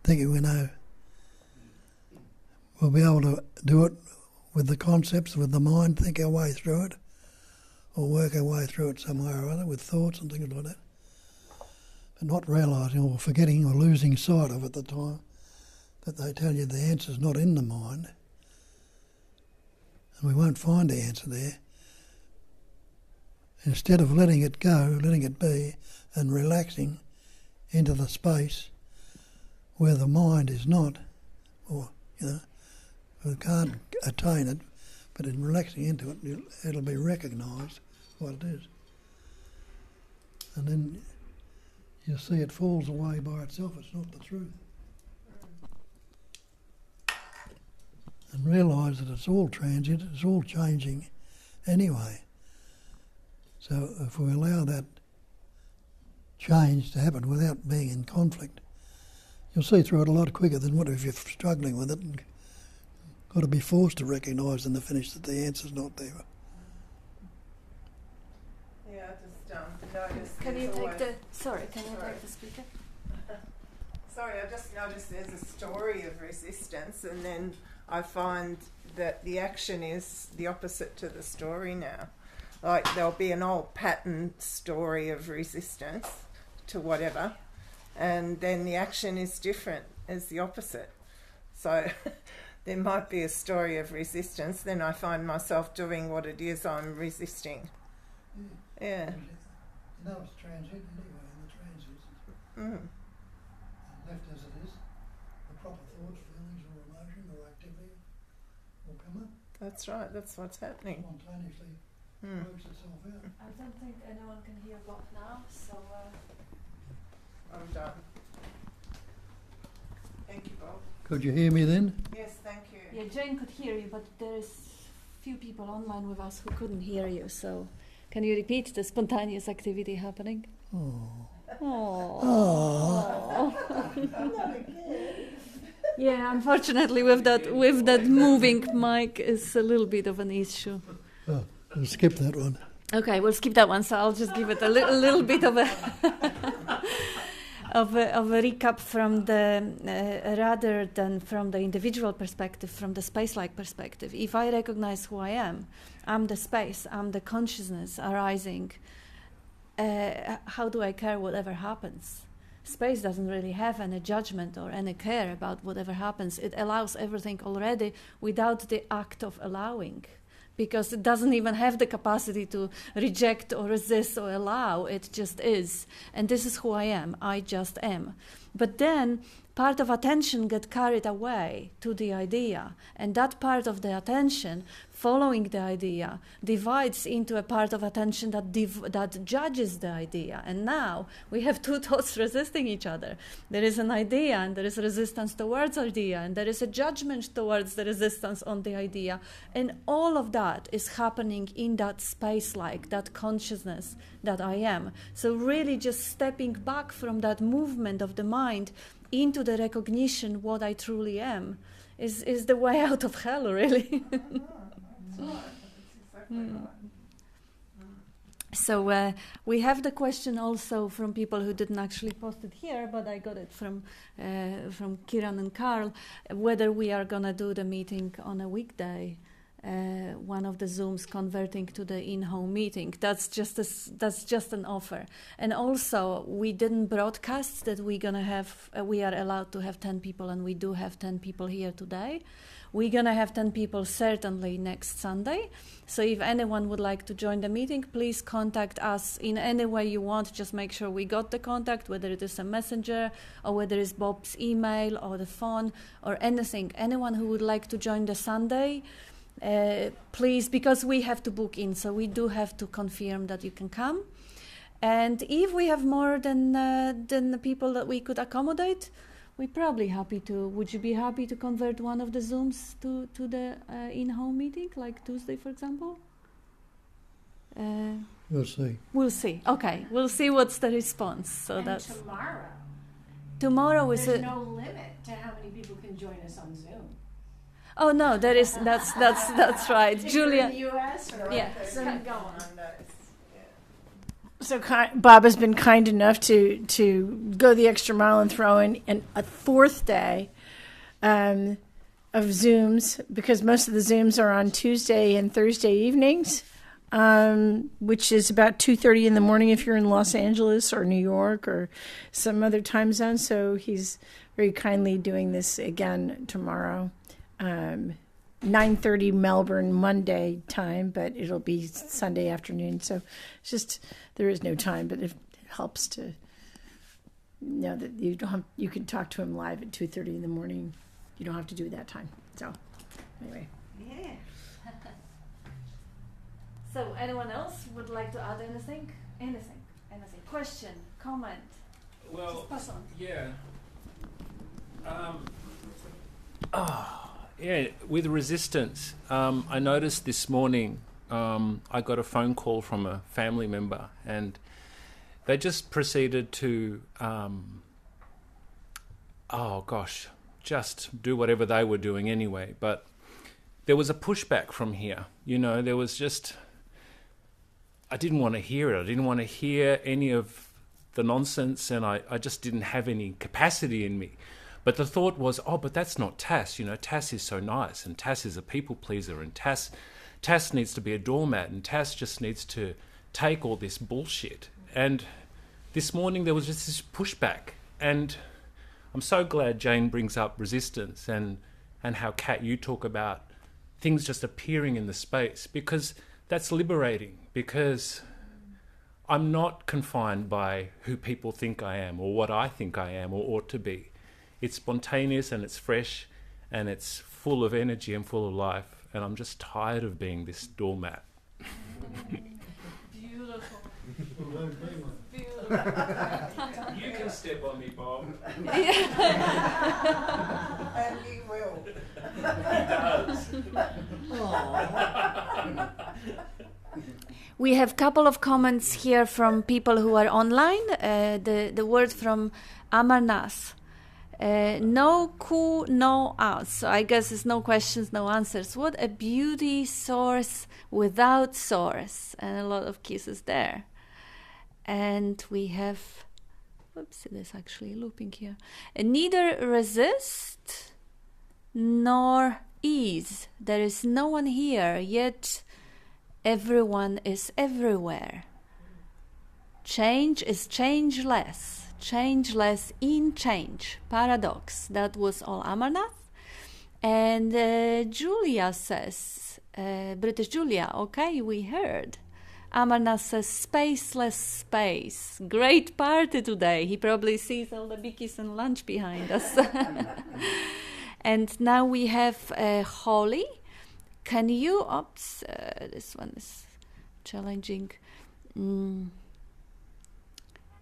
thinking we know we'll be able to do it with the concepts, with the mind, think our way through it, or work our way through it some way or other with thoughts and things like that. But not realising or forgetting or losing sight of at the time that they tell you the answer's not in the mind, and we won't find the answer there. Instead of letting it go, letting it be, and relaxing into the space where the mind is not, or, who can't attain it, but in relaxing into it, it'll be recognised what it is. And then you'll see it falls away by itself. It's not the truth. And realise that it's all transient, it's all changing anyway. So if we allow that change to happen without being in conflict, you'll see through it a lot quicker than what if you're struggling with it and got to be forced to recognise in the finish that the answer's not there. Yeah, I just noticed. Can you there's take always- the... Sorry, can you take the speaker? Sorry, I just noticed there's a story of resistance, and then I find that the action is the opposite to the story now. Like there'll be an old pattern story of resistance to whatever, and then the action is different, is the opposite. So there might be a story of resistance, then I find myself doing what it is I'm resisting. Yeah. You know it's transient anyway, and the transience is Mm. left as it is. The proper thoughts, feelings or emotion or activity will come up. That's right, that's what's happening. Spontaneously Mm. works itself out. I don't think anyone can hear Bob now, so... I'm done. Thank you, Bob. Could you hear me then? Yes, thank you. Yeah, Jane could hear you, but there's few people online with us who couldn't hear you, so... Can you repeat the spontaneous activity happening? Oh. Oh. Yeah, unfortunately, with that moving mic is a little bit of an issue. Oh, we'll skip that one. Okay, we'll skip that one. So I'll just give it a little bit of a of a recap from the rather than from the individual perspective, from the space-like perspective. If I recognize who I am, I'm the space, I'm the consciousness arising. How do I care whatever happens? Space doesn't really have any judgment or any care about whatever happens. It allows everything already without the act of allowing, because it doesn't even have the capacity to reject or resist or allow. It just is. And this is who I am. I just am. But then part of attention gets carried away to the idea. And that part of the attention following the idea divides into a part of attention that judges the idea. And now we have two thoughts resisting each other. There is an idea and there is resistance towards idea, and there is a judgment towards the resistance on the idea. And all of that is happening in that space-like, that consciousness that I am. So really just stepping back from that movement of the mind into the recognition what I truly am is the way out of hell, really. So we have the question also from people who didn't actually post it here, but I got it from Kiran and Carl, whether we are going to do the meeting on a weekday. One of the Zooms converting to the in-home meeting. That's just an offer. And also, we didn't broadcast that we are allowed to have 10 people, and we do have 10 people here today. We're gonna have 10 people certainly next Sunday. So if anyone would like to join the meeting, please contact us in any way you want. Just make sure we got the contact, whether it is a messenger or whether it's Bob's email or the phone or anything. Anyone who would like to join the Sunday, please, because we have to book in, so we do have to confirm that you can come. And if we have more than the people that we could accommodate, we're probably happy to. Would you be happy to convert one of the Zooms to the in-home meeting, like Tuesday, for example? We'll see. We'll see. Okay, we'll see what's the response. So And that's tomorrow is there's no limit to how many people can join us on Zoom. Oh no, that's right, If Julia. you're in the US or Yeah. so go on. So Bob has been kind enough to go the extra mile and throw in a fourth day of Zooms, because most of the Zooms are on Tuesday and Thursday evenings, which is about 2:30 in the morning if you're in Los Angeles or New York or some other time zone. So he's very kindly doing this again tomorrow. 9:30 Melbourne Monday time, but it'll be Sunday afternoon. So it's just, there is no time, but it helps to know that you can talk to him live at 2:30 in the morning. You don't have to do that time. So Anyway. Yeah. So, anyone else would like to add anything? Anything? Question, comment? Well, Just pass on. yeah. Yeah, with resistance, I noticed this morning I got a phone call from a family member, and they just proceeded to, just do whatever they were doing anyway. But there was a pushback from here. There was just, I didn't want to hear it. I didn't want to hear any of the nonsense, and I just didn't have any capacity in me. But the thought was, but that's not Tass. Tass is so nice, and Tass is a people pleaser, and Tass needs to be a doormat, and Tass just needs to take all this bullshit. And this morning there was just this pushback, and I'm so glad Jane brings up resistance and how, Kat, you talk about things just appearing in the space, because that's liberating, because I'm not confined by who people think I am or what I think I am or ought to be. It's spontaneous and it's fresh and it's full of energy and full of life, and I'm just tired of being this doormat. Beautiful. You can step on me, Bob. And he will. He does. We have a couple of comments here from people who are online. The word from Amarnath. No ku, no us. So I guess it's no questions, no answers. What a beauty source without source. And a lot of kisses there. And we have, whoops, it is actually looping here. Neither resist nor ease. There is no one here, yet everyone is everywhere. Change is changeless. Changeless in change. Paradox. That was all Amarnath. And Julia says, British Julia, okay, we heard. Amarnath says, spaceless space. Great party today. He probably sees all the bikis and lunch behind us. And now we have Holly. Can you, this one is challenging.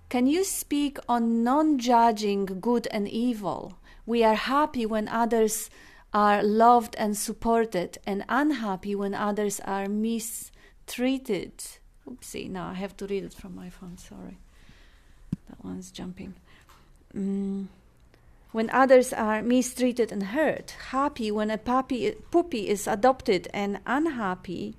Can you speak on non-judging good and evil? We are happy when others are loved and supported, and unhappy when others are mistreated. Oopsie, no, I have to read it from my phone, sorry. That one's jumping. When others are mistreated and hurt. Happy when a puppy is adopted, and unhappy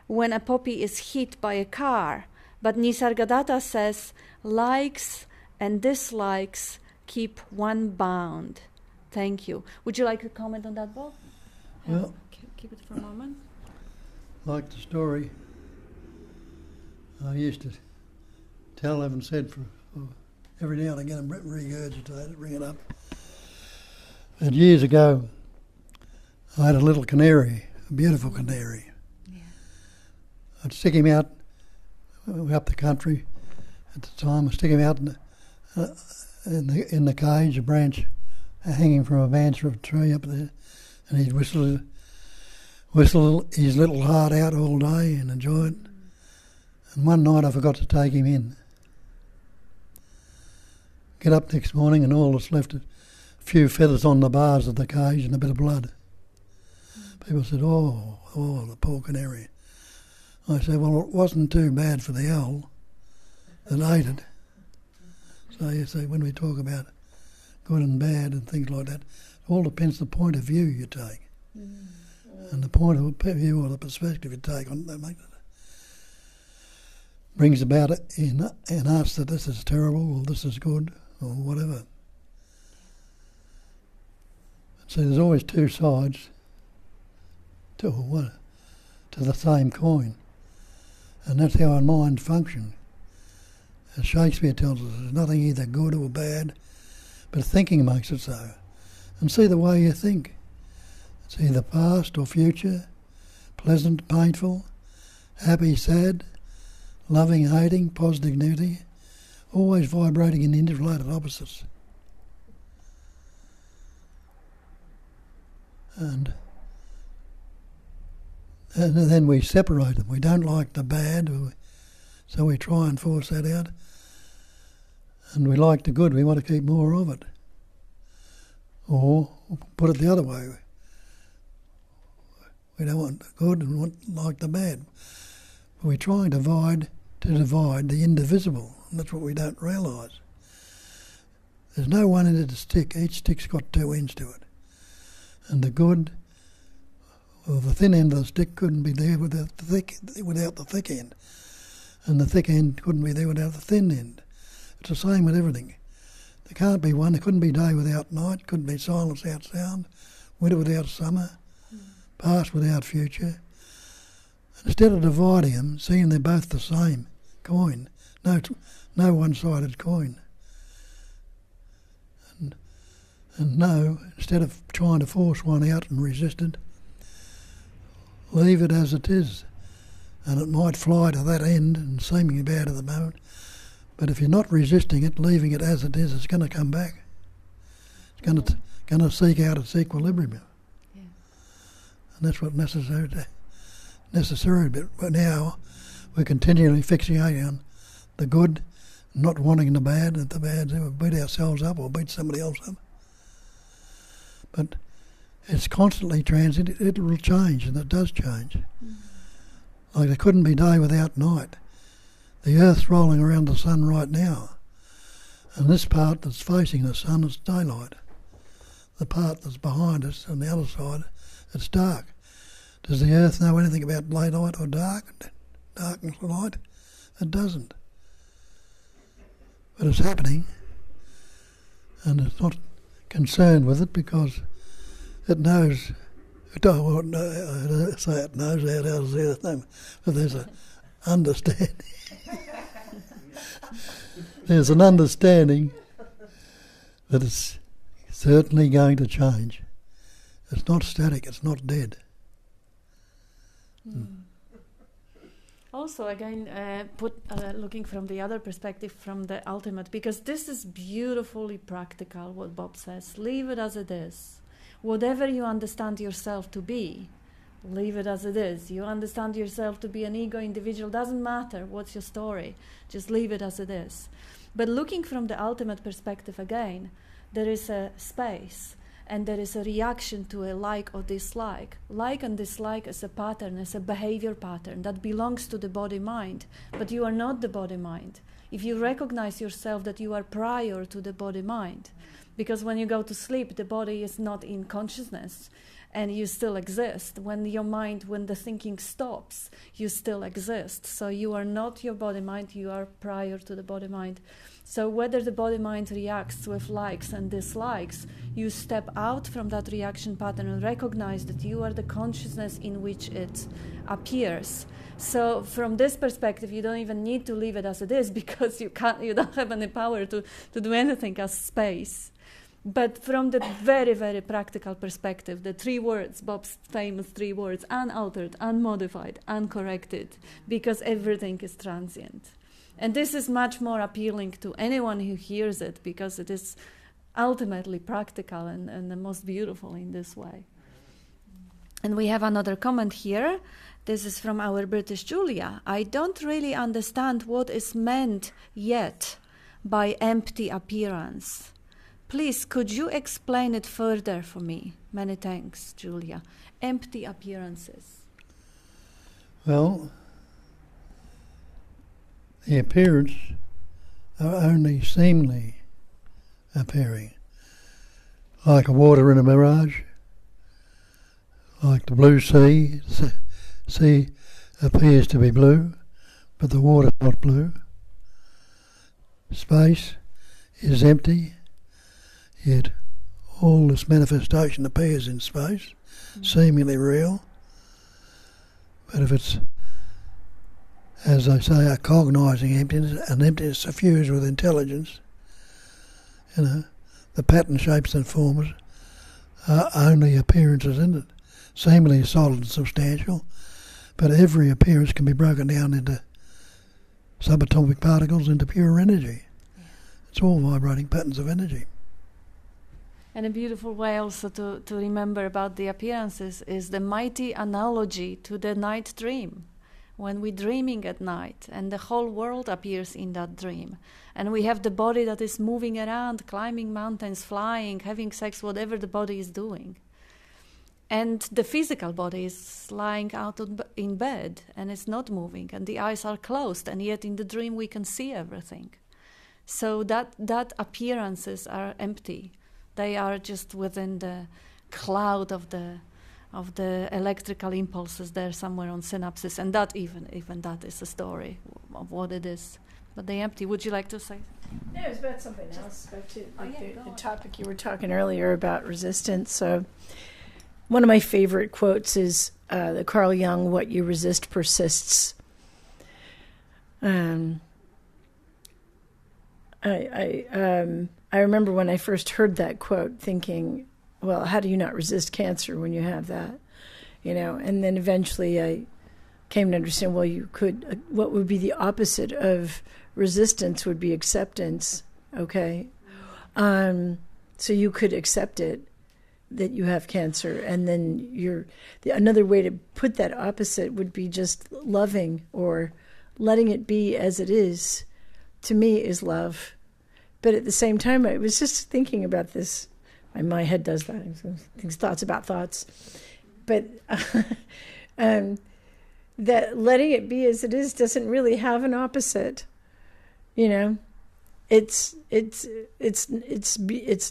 when a puppy is hit by a car. But Nisargadatta says, likes and dislikes keep one bound. Thank you. Would you like to comment on that, Bob? Well, keep it for a moment. like the story I used to tell, haven't said for every now and again, and regurgitate it, bring it up. And years ago, I had a little canary, a beautiful canary. Yeah. I'd stick him out up the country at the time. I'd stick him out in the cage, a branch hanging from a branch of a tree up there, and he'd whistle his little heart out all day and enjoy it. And one night I forgot to take him in. Get up next morning and all that's left, a few feathers on the bars of the cage and a bit of blood. People said, oh, the poor canary. I said, well, it wasn't too bad for the owl that ate it. So you see, when we talk about good and bad and things like that, it all depends on the point of view you take. And the point of view or the perspective you take on that brings about it in us that this is terrible or this is good or whatever. So there's always two sides to the same coin, and that's how our mind functions. As Shakespeare tells us, there's nothing either good or bad, but thinking makes it so. And see the way you think. It's either past or future, pleasant, painful, happy, sad, loving, hating, positive, negative, always vibrating in interrelated opposites. And And then we separate them. We don't like the bad, so we try and force that out. And we like the good, we want to keep more of it. Or put it the other way. We don't want the good and like the bad. But we try and divide the indivisible, and that's what we don't realise. There's no one-ended stick. Each stick's got two ends to it. And the good, or the thin end of the stick couldn't be there without the thick end. And the thick end couldn't be there without the thin end. It's the same with everything. There can't be one. There couldn't be day without night. Couldn't be silence without sound. Winter without summer. Past without future. And instead of dividing them, seeing they're both the same coin. No one-sided coin. And no, instead of trying to force one out and resist it, leave it as it is. And it might fly to that end and seeming bad at the moment. But if you're not resisting it, leaving it as it is, it's going to come back. It's going to seek out its equilibrium. Yeah. And that's what necessary. But now we're continually fixating on the good, not wanting the bad, and the bad, we beat ourselves up or beat somebody else up. But it's constantly transient. It will change, and it does change. Like there couldn't be day without night. The Earth's rolling around the sun right now, and this part that's facing the sun is daylight. The part that's behind us on the other side, it's dark. Does the Earth know anything about daylight or darkness or light? It doesn't. But it's happening, and it's not concerned with it because it knows. It knows how does the Earth know, but there's an understanding. There's an understanding that it's certainly going to change. It's not static, it's not dead. Also, again, looking from the other perspective, from the ultimate, because this is beautifully practical, what Bob says. Leave it as it is. Whatever you understand yourself to be, leave it as it is. You understand yourself to be an ego individual, doesn't matter what's your story, just leave it as it is. But looking from the ultimate perspective again, there is a space and there is a reaction to a like or dislike. Like and dislike is a pattern, is a behavior pattern that belongs to the body-mind, but you are not the body-mind. If you recognize yourself that you are prior to the body-mind, because when you go to sleep, the body is not in consciousness, and you still exist. When your mind, when the thinking stops, you still exist. So you are not your body-mind, you are prior to the body-mind. So whether the body-mind reacts with likes and dislikes, you step out from that reaction pattern and recognize that you are the consciousness in which it appears. So from this perspective, you don't even need to leave it as it is, because you don't have any power to do anything as space. But from the very, very practical perspective, the 3 words, Bob's famous 3 words, unaltered, unmodified, uncorrected, because everything is transient. And this is much more appealing to anyone who hears it, because it is ultimately practical and the most beautiful in this way. And we have another comment here. This is from our British Julia. I don't really understand what is meant yet by empty appearance. Please, could you explain it further for me? Many thanks, Julia. Empty appearances. Well, the appearance are only seemingly appearing, like a water in a mirage, like the blue sea. The sea appears to be blue, but the water's not blue. Space is empty. Yet all this manifestation appears in space, seemingly real. But if it's, as I say, a cognising emptiness, an emptiness suffused with intelligence, the pattern, shapes and forms are only appearances in it, seemingly solid and substantial, but every appearance can be broken down into subatomic particles, into pure energy. It's all vibrating patterns of energy. And a beautiful way also to remember about the appearances is the mighty analogy to the night dream. When we're dreaming at night and the whole world appears in that dream. And we have the body that is moving around, climbing mountains, flying, having sex, whatever the body is doing. And the physical body is lying out in bed and it's not moving and the eyes are closed, and yet in the dream we can see everything. So that appearances are empty. They are just within the cloud of the electrical impulses there somewhere on synapses, and that even that is a story of what it is. But they empty. Would you like to say? No, it's about something else. Back to the on. topic you were talking earlier about resistance. So, one of my favorite quotes is the Carl Jung, "What you resist persists." I remember when I first heard that quote, thinking, well, how do you not resist cancer when you have that? You know, and then eventually I came to understand, well, you could, what would be the opposite of resistance would be acceptance, okay? So you could accept it, that you have cancer, and then another way to put that opposite would be just loving or letting it be as it is, to me is love. But at the same time, I was just thinking about this. My head does that. It thinks thoughts about thoughts. But that letting it be as it is doesn't really have an opposite. You know, it's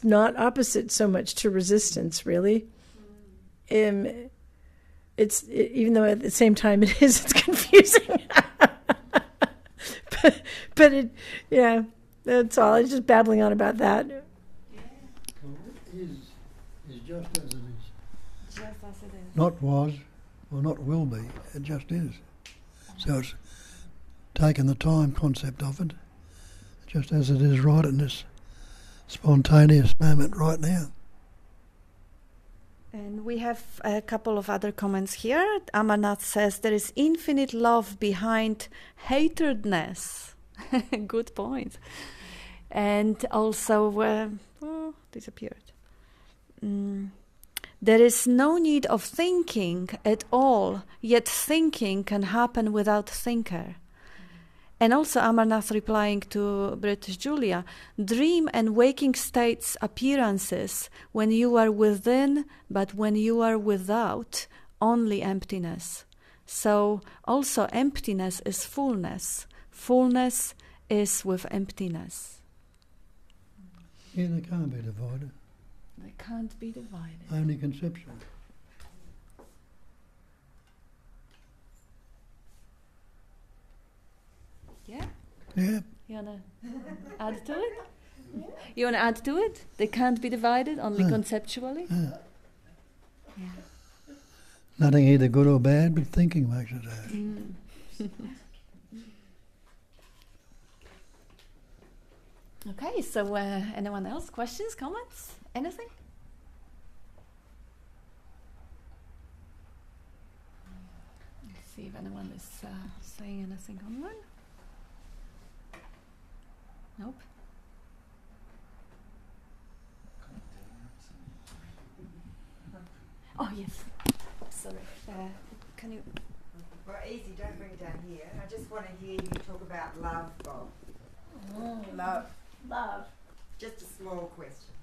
not opposite so much to resistance, really. Even though at the same time it is, it's confusing. but it, yeah. That's all. I was just babbling on about that. Well, is just as it is. Just as it is. Not was, or not will be. It just is. So it's taken the time concept of it, just as it is right in this spontaneous moment right now. And we have a couple of other comments here. Amarnath says there is infinite love behind hatredness. Good point. And also, disappeared. There is no need of thinking at all, yet thinking can happen without thinker. And also Amarnath replying to British Julia, dream and waking states appearances when you are within, but when you are without, only emptiness. So also emptiness is fullness. Fullness is with emptiness. Yeah, they can't be divided. They can't be divided. Only conceptual. Yeah? Yeah. You want to add to it? You want to add to it? They can't be divided, only conceptually? Yeah. Nothing either good or bad, but thinking makes it bad. Okay, so anyone else? Questions, comments, anything? Let's see if anyone is saying anything online. Nope. Oh, yes. Sorry. Can you... Well, easy, don't bring it down here. I just want to hear you talk about love, Bob. Love. Just a small question.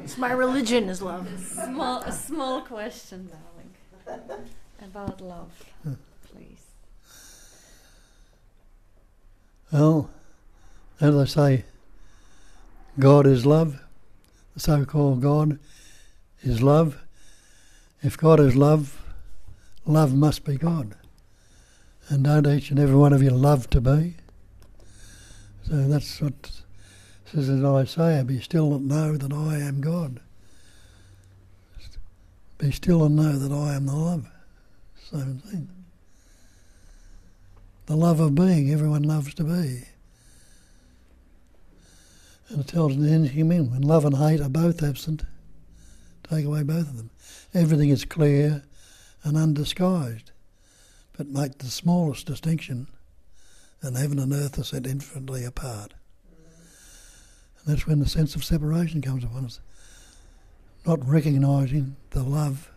It's my religion is love. A small question, darling. About love, please. Well, as I say, God is love. The so-called God is love. If God is love, love must be God. And don't each and every one of you love to be? So that's what says in Isaiah, be still and know that I am God. Be still and know that I am the love. Same thing. The love of being, everyone loves to be. And it tells him when love and hate are both absent, take away both of them. Everything is clear and undisguised, but make the smallest distinction, and heaven and earth are set infinitely apart. And that's when the sense of separation comes upon us. Not recognising the love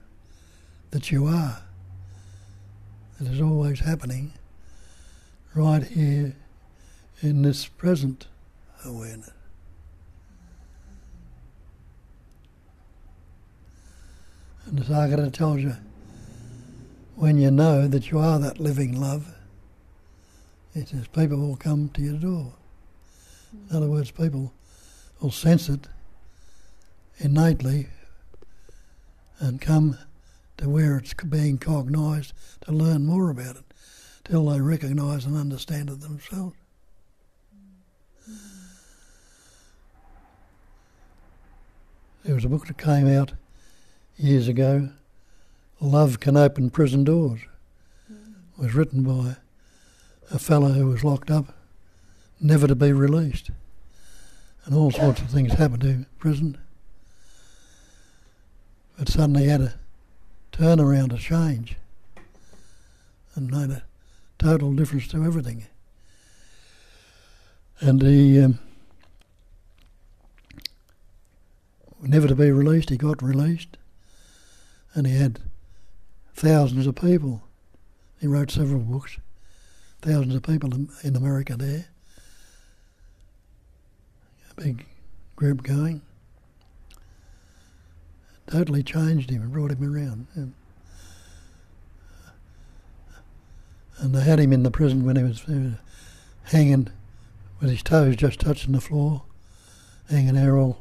that you are. It is always happening right here in this present awareness. And the Sagata tells you, when you know that you are that living love, it says people will come to your door. In other words, people will sense it innately and come to where it's being cognised to learn more about it, till they recognise and understand it themselves. There was a book that came out years ago, Love Can Open Prison Doors. It was written by a fellow who was locked up, never to be released. And all sorts of things happened to him in prison. But suddenly he had a turnaround, a change, and made a total difference to everything. And he, never to be released, he got released, and he had thousands of people. He wrote several books, thousands of people in America there, a big group going. It totally changed him and brought him around. And they had him in the prison when he was hanging with his toes just touching the floor, hanging there all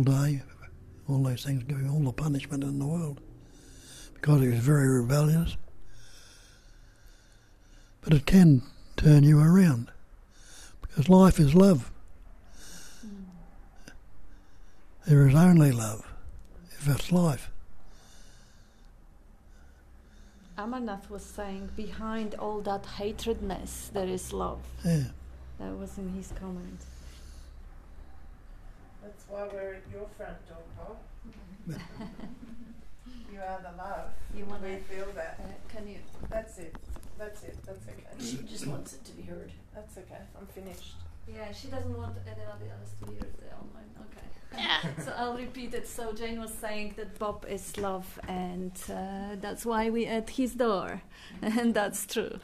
day, all those things, giving all the punishment in the world, because he was very rebellious. But it can turn you around, because life is love. There is only love, if it's life. Amarnath was saying, behind all that hatredness, there is love. Yeah. That was in his comment. That's why we're at your front door, Bob. You are the love. You want We to feel that. can you? That's it. That's it. That's okay. She just wants it to be heard. That's okay. I'm finished. Yeah, she doesn't want anybody else to hear it online. Okay. So I'll repeat it. So Jane was saying that Bob is love, and that's why we at his door, and that's true.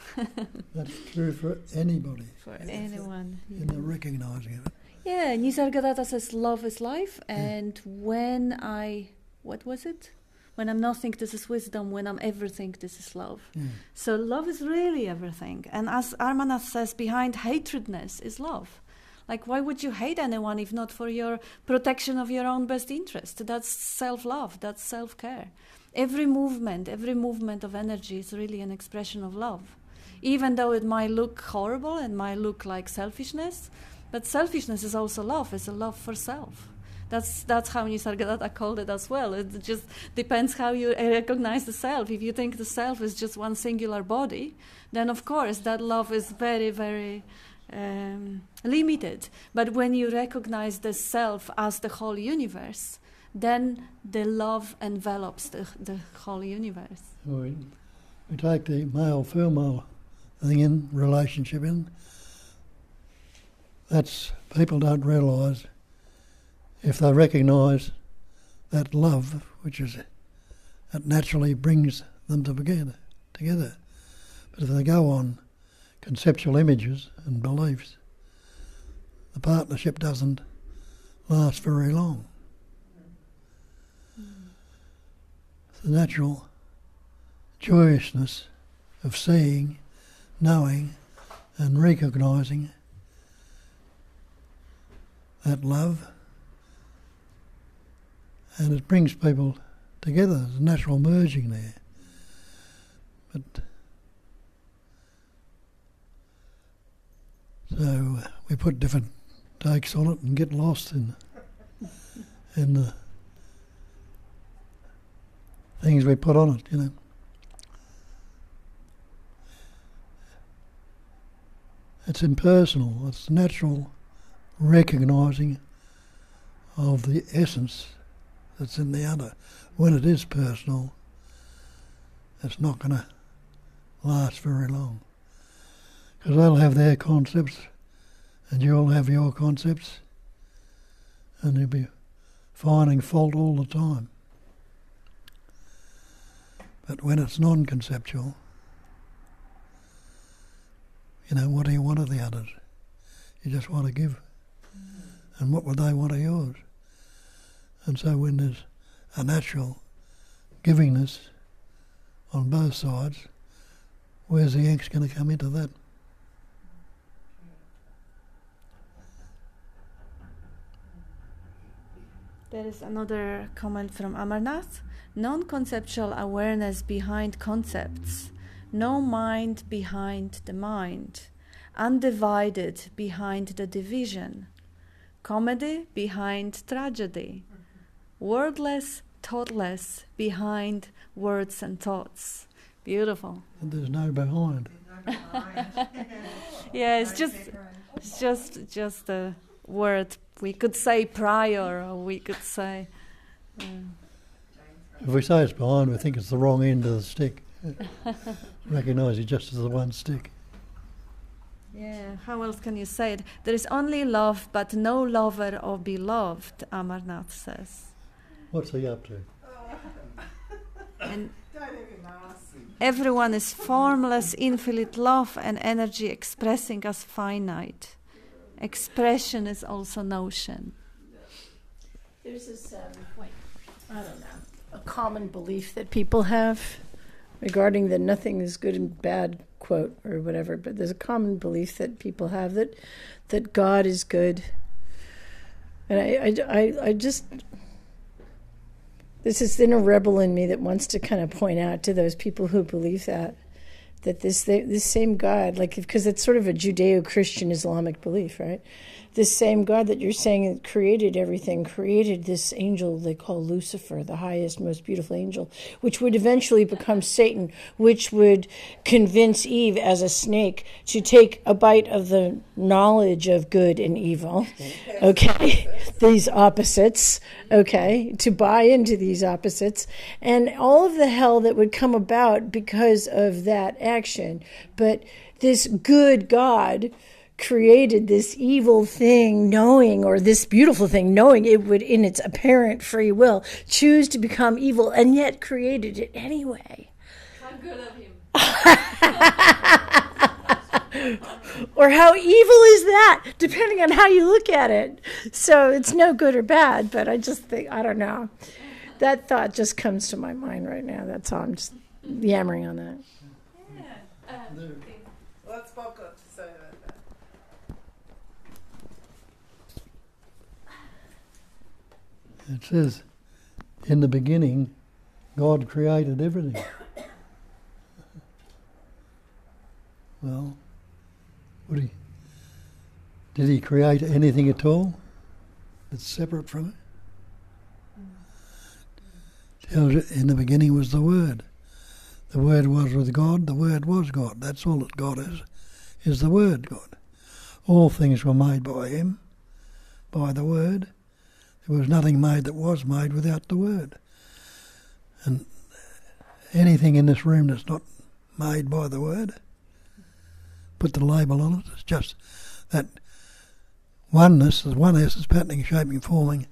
That's true for anybody. For anyone. In the recognising of it. Yeah, Nisargadatta says love is life, and when what was it? When I'm nothing, this is wisdom. When I'm everything, this is love. So love is really everything. And as Armanath says, behind hatredness is love. Like, why would you hate anyone if not for your protection of your own best interest? That's self-love, that's self-care. Every movement of energy is really an expression of love. Even though it might look horrible and might look like selfishness, but selfishness is also love. It's a love for self. That's how Nisargadatta called it as well. It just depends how you recognize the self. If you think the self is just one singular body, then of course that love is very, very limited. But when you recognize the self as the whole universe, then the love envelops the whole universe. We take the male-female thing in, relationship in. That's, people don't realise, if they recognise that love, which is, that naturally brings them together. But if they go on conceptual images and beliefs, the partnership doesn't last very long. The natural joyousness of seeing, knowing and recognising that love, and it brings people together. There's a natural merging there. But so we put different takes on it and get lost in the things we put on it, you know. It's impersonal. It's natural recognising of the essence that's in the other. When it is personal, it's not going to last very long. Because they'll have their concepts and you'll have your concepts, and you'll be finding fault all the time. But when it's non-conceptual, what do you want of the others? You just want to give. And what would they want of yours? And so when there's a natural givingness on both sides, where's the angst going to come into that? There is another comment from Amarnath. Non-conceptual awareness behind concepts. No mind behind the mind. Undivided behind the division. Comedy behind tragedy. Wordless, thoughtless behind words and thoughts. Beautiful. And there's no behind. Yeah, it's just a word. We could say prior, or we could say. If we say it's behind, we think it's the wrong end of the stick. Recognise it just as the one stick. Yeah, how else can you say it? There is only love, but no lover or beloved, Amarnath says. What's he up to? And Don't even ask. everyone is formless, infinite love and energy expressing as finite. Expression is also notion. There's this, I don't know, a common belief that people have regarding the nothing is good and bad quote or whatever, but there's a common belief that people have that God is good. And I just, this is the inner rebel in me that wants to kind of point out to those people who believe that this same God, like, because it's sort of a Judeo-Christian Islamic belief, right? This same God that you're saying that created everything, created this angel they call Lucifer, the highest, most beautiful angel, which would eventually become Satan, which would convince Eve as a snake to take a bite of the knowledge of good and evil, okay? These opposites, okay? To buy into these opposites, and all of the hell that would come about because of that action. But this good God created this evil thing knowing, or this beautiful thing knowing it would, in its apparent free will, choose to become evil, and yet created it anyway. How good of him. Or how evil is that, depending on how you look at it. So it's no good or bad, but I just think, I don't know. That thought just comes to my mind right now. That's all. I'm just yammering on that. What's Bob got to say about that? It says, in the beginning, God created everything. Well, did he create anything at all that's separate from it? Tells you, in the beginning was the Word. The Word was with God, the Word was God. That's all that God is the Word, God. All things were made by him, by the Word. There was nothing made that was made without the Word. And anything in this room that's not made by the Word, put the label on it. It's just that oneness, there's one essence, patterning, shaping, forming,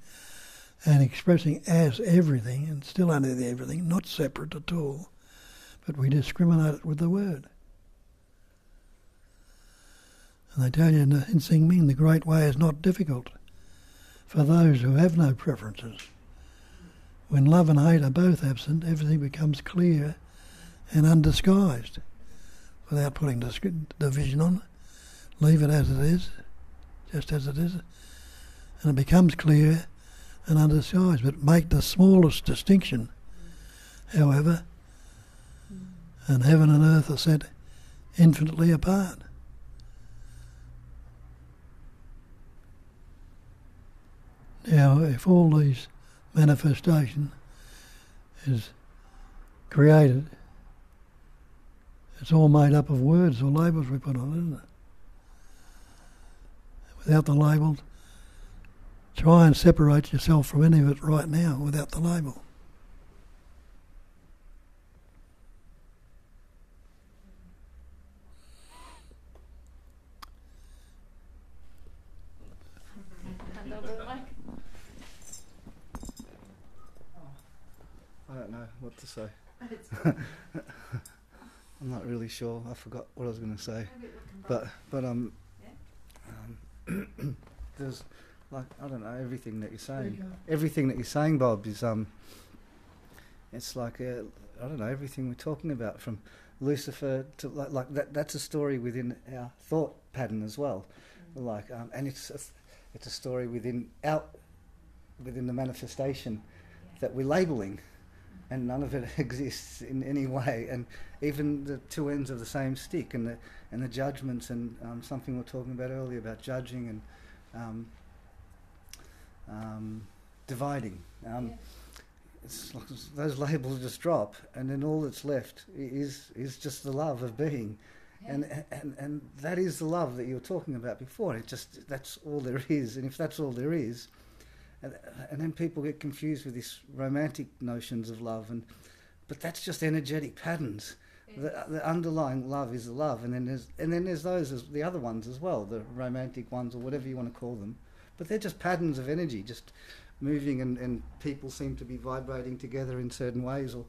and expressing as everything, and still under the everything, not separate at all, but we discriminate it with the Word. And they tell you in Sing Ming, the great way is not difficult for those who have no preferences. When love and hate are both absent, everything becomes clear and undisguised. Without putting division on, leave it as it is, just as it is, and it becomes clear and undisguised. But make the smallest distinction, however, and heaven and earth are set infinitely apart. Now, if all these manifestation is created, it's all made up of words or labels we put on it, isn't it? Without the label, try and separate yourself from any of it right now without the label. Hand over the mic. what to say. I'm not really sure. I forgot what I was going to say. But there's like, I don't know, everything that you're saying. Everything that you're saying, Bob, is it's like I don't know, everything we're talking about, from Lucifer to like that. That's a story within our thought pattern as well. Like and it's a story within the manifestation that we're labelling, and none of it exists in any way. And even the two ends of the same stick, and the judgments, and something we were talking about earlier about judging and dividing. It's like those labels just drop, and then all that's left is just the love of being. And that is the love that you were talking about before. That's all there is. And if that's all there is, and then people get confused with these romantic notions of love, but that's just energetic patterns. The underlying love is the love, and then there's the other ones as well, the romantic ones or whatever you want to call them. But they're just patterns of energy, just moving, and people seem to be vibrating together in certain ways. Or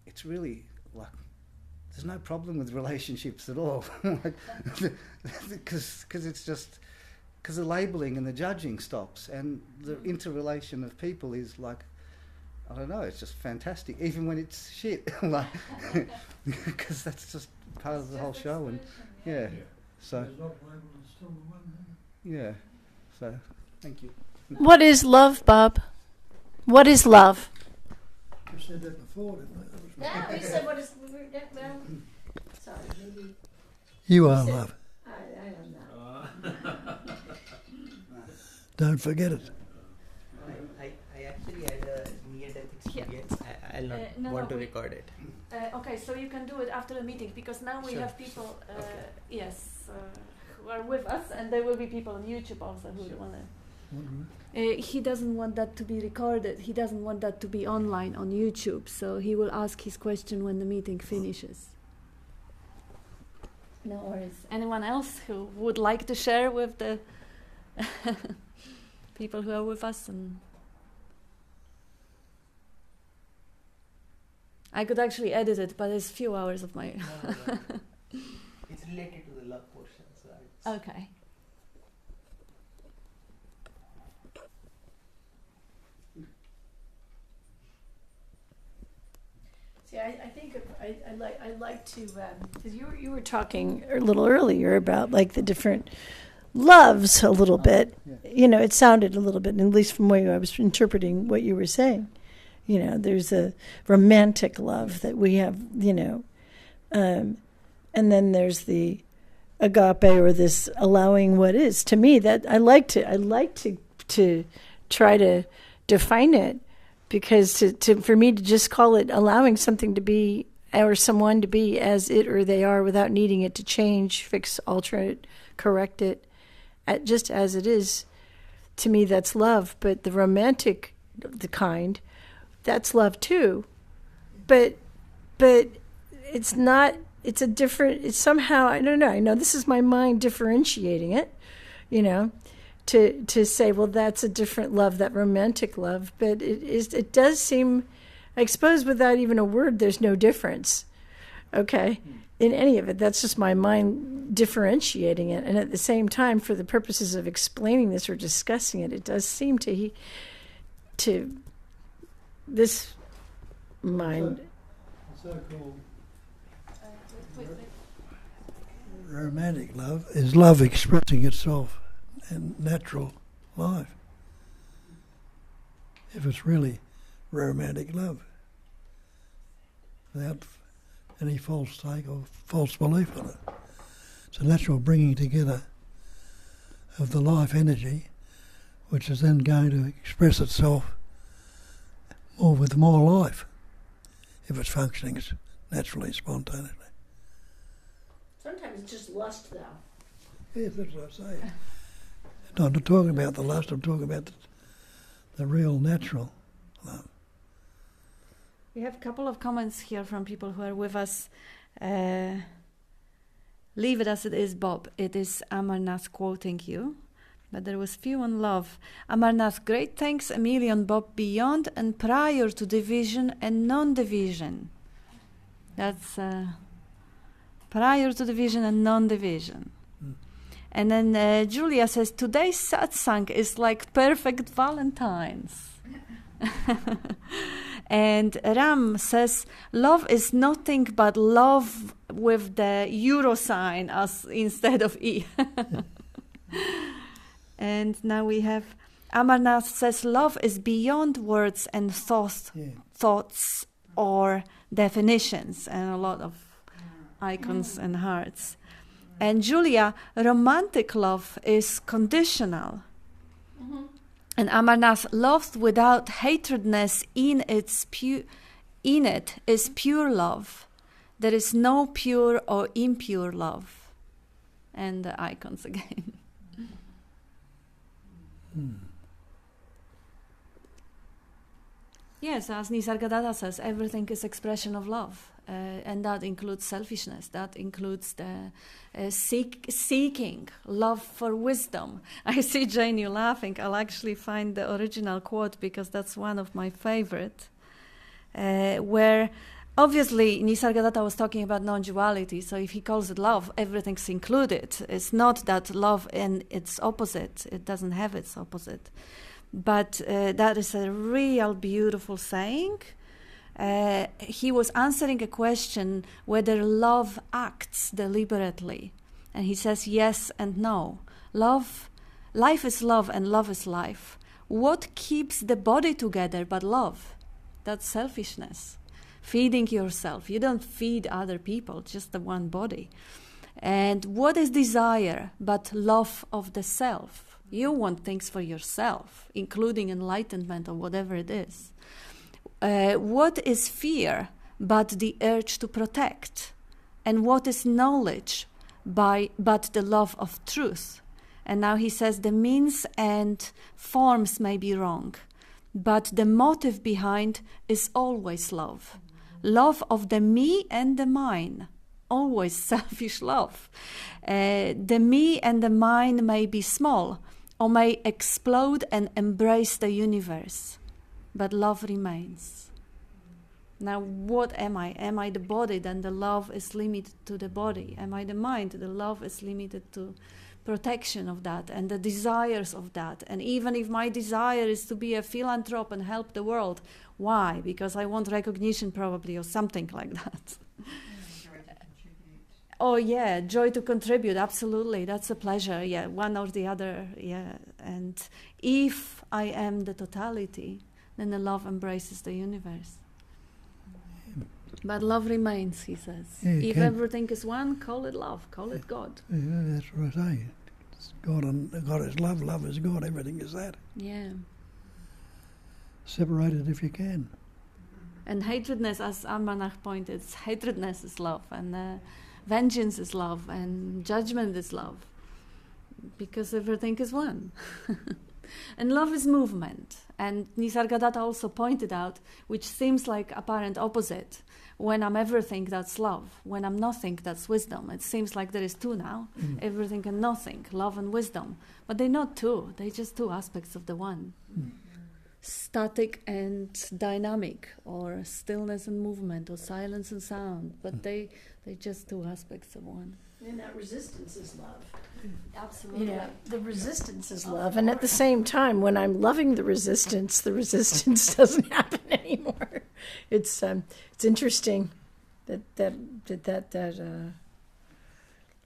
it's really like, there's no problem with relationships at all, because it's just because the labelling and the judging stops, and the interrelation of people is like, I don't know, it's just fantastic, even when it's shit, like, because that's just part of the whole show. And so so thank you. What is love, Bob? What is love? You said that before, didn't I? No, you said what is... Sorry, maybe... You are love. I don't know. Don't forget it. I actually had a near-death experience. I'll not want to record it. Okay, so you can do it after the meeting, because now we have people, who are with us, and there will be people on YouTube also who want to... he doesn't want that to be recorded. He doesn't want that to be online on YouTube, so he will ask his question when the meeting finishes. No worries. Anyone else who would like to share with the people who are with us? And I could actually edit it, but it's a few hours of my... No. It's related to the love portion. So okay. Yeah, I think I'd like to, because you were talking a little earlier about like the different loves a little bit. Yeah. You know, it sounded a little bit, at least from the way I was interpreting what you were saying. You know, there's a romantic love that we have, you know, and then there's the agape, or this allowing what is. To me, that I like to try to define it. Because for me to just call it allowing something to be, or someone to be as it or they are, without needing it to change, fix, alter it, correct it, just as it is, to me that's love. But the romantic, the kind, that's love too. But it's not. It's a different. It's somehow, I don't know. I know this is my mind differentiating it. You know. To say, well, that's a different love, that romantic love, but it does seem, I suppose, without even a word, there's no difference, okay, in any of it. That's just my mind differentiating it, and at the same time, for the purposes of explaining this or discussing it, it does seem to this mind. So-called romantic love is love expressing itself in natural life. If it's really romantic love, without any false take or false belief in it. It's a natural bringing together of the life energy, which is then going to express itself with more life, if it's functioning naturally, spontaneously. Sometimes it's just lust, though. Yes, that's what I say. I'm not talking about the lust, I'm talking about the real natural love. We have a couple of comments here from people who are with us. Leave it as it is, Bob. It is Amarnath quoting you. but there was few on love. Amarnath, great thanks a million, Bob, beyond and prior to division and non-division. That's prior to division and non-division. And then Julia says, today's satsang is like perfect Valentine's. And Ram says, love is nothing but love with the euro sign as instead of E. And now we have Amarnath says, love is beyond words and thoughts or definitions, and a lot of icons and hearts. And Julia, romantic love is conditional. And Amarnath, love without hatredness in it is pure love. There is no pure or impure love. And the icons again. Yes, as Nisargadatta says, everything is expression of love. And that includes selfishness. That includes the seeking, love for wisdom. I see Jane, you laughing. I'll actually find the original quote because that's one of my favorite. Where obviously Nisargadatta was talking about non-duality. So if he calls it love, everything's included. It's not that love and its opposite. It doesn't have its opposite. But that is a real beautiful saying. He was answering a question whether love acts deliberately. And he says yes and no. Life is love and love is life. What keeps the body together but love? That's selfishness. Feeding yourself. You don't feed other people, just the one body. And what is desire but love of the self? You want things for yourself, including enlightenment or whatever it is. What is fear but the urge to protect? And what is knowledge but the love of truth? And now he says the means and forms may be wrong, but the motive behind is always love. Love of the me and the mine, always selfish love. The me and the mine may be small or may explode and embrace the universe. But love remains. Now, what am I? Am I the body? Then the love is limited to the body. Am I the mind? The love is limited to protection of that and the desires of that. And even if my desire is to be a philanthrope and help the world, why? Because I want recognition probably or something like that. Oh yeah, joy to contribute, absolutely. That's a pleasure, yeah, one or the other, yeah. And if I am the totality, then the love embraces the universe. But love remains, he says. If everything is one, call it love, call it God. Yeah, that's what I say. It's God, and God is love, love is God, everything is that. Yeah. Separate it if you can. And hatredness, as Amarnath pointed, hatredness is love, and vengeance is love, and judgment is love. Because everything is one. And love is movement. And Nisargadatta also pointed out, which seems like apparent opposite. When I'm everything, that's love. When I'm nothing, that's wisdom. It seems like there is two now, everything and nothing, love and wisdom. But they're not two, they're just two aspects of the one. Static and dynamic, or stillness and movement, or silence and sound. But they're just two aspects of one. And that resistance is love. Absolutely. Yeah, the resistance is love. And at the same time, when I'm loving the resistance doesn't happen anymore. It's interesting that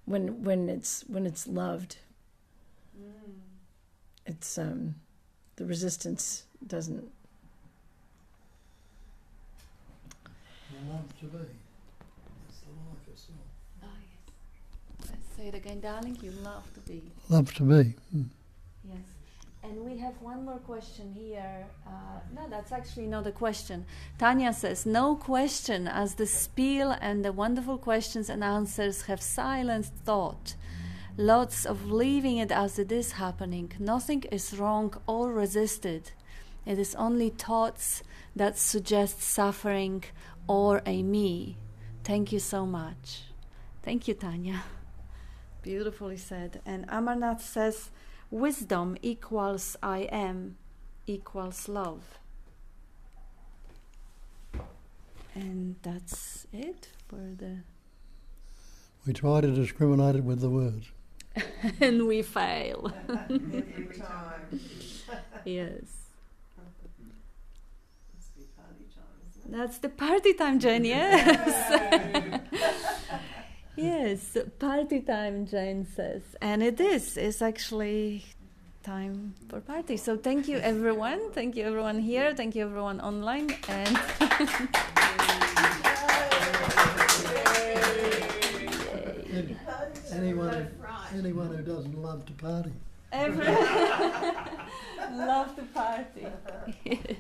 when it's loved, it's the resistance doesn't. Love to be. That's the life itself. Oh, yes. Let's say it again, darling. You love to be. Love to be. Yes. And we have one more question here. No, that's actually not a question. Tanya says, no question, as the spiel and the wonderful questions and answers have silenced thought. Lots of leaving it as it is happening. Nothing is wrong or resisted. It is only thoughts that suggest suffering or a me. Thank you so much. Thank you, Tanya. Beautifully said. And Amarnath says, wisdom equals I am equals love. And that's it for the... We try to discriminate it with the words. And we fail. Every time. Yes. Must be party time, isn't it? That's the party time, Jane, yes. Yes, party time, Jane says. And it is. It's actually time for party. So thank you, everyone. Thank you, everyone here. Thank you, everyone online. And anyone who doesn't love to party. everyone love to party. Yes.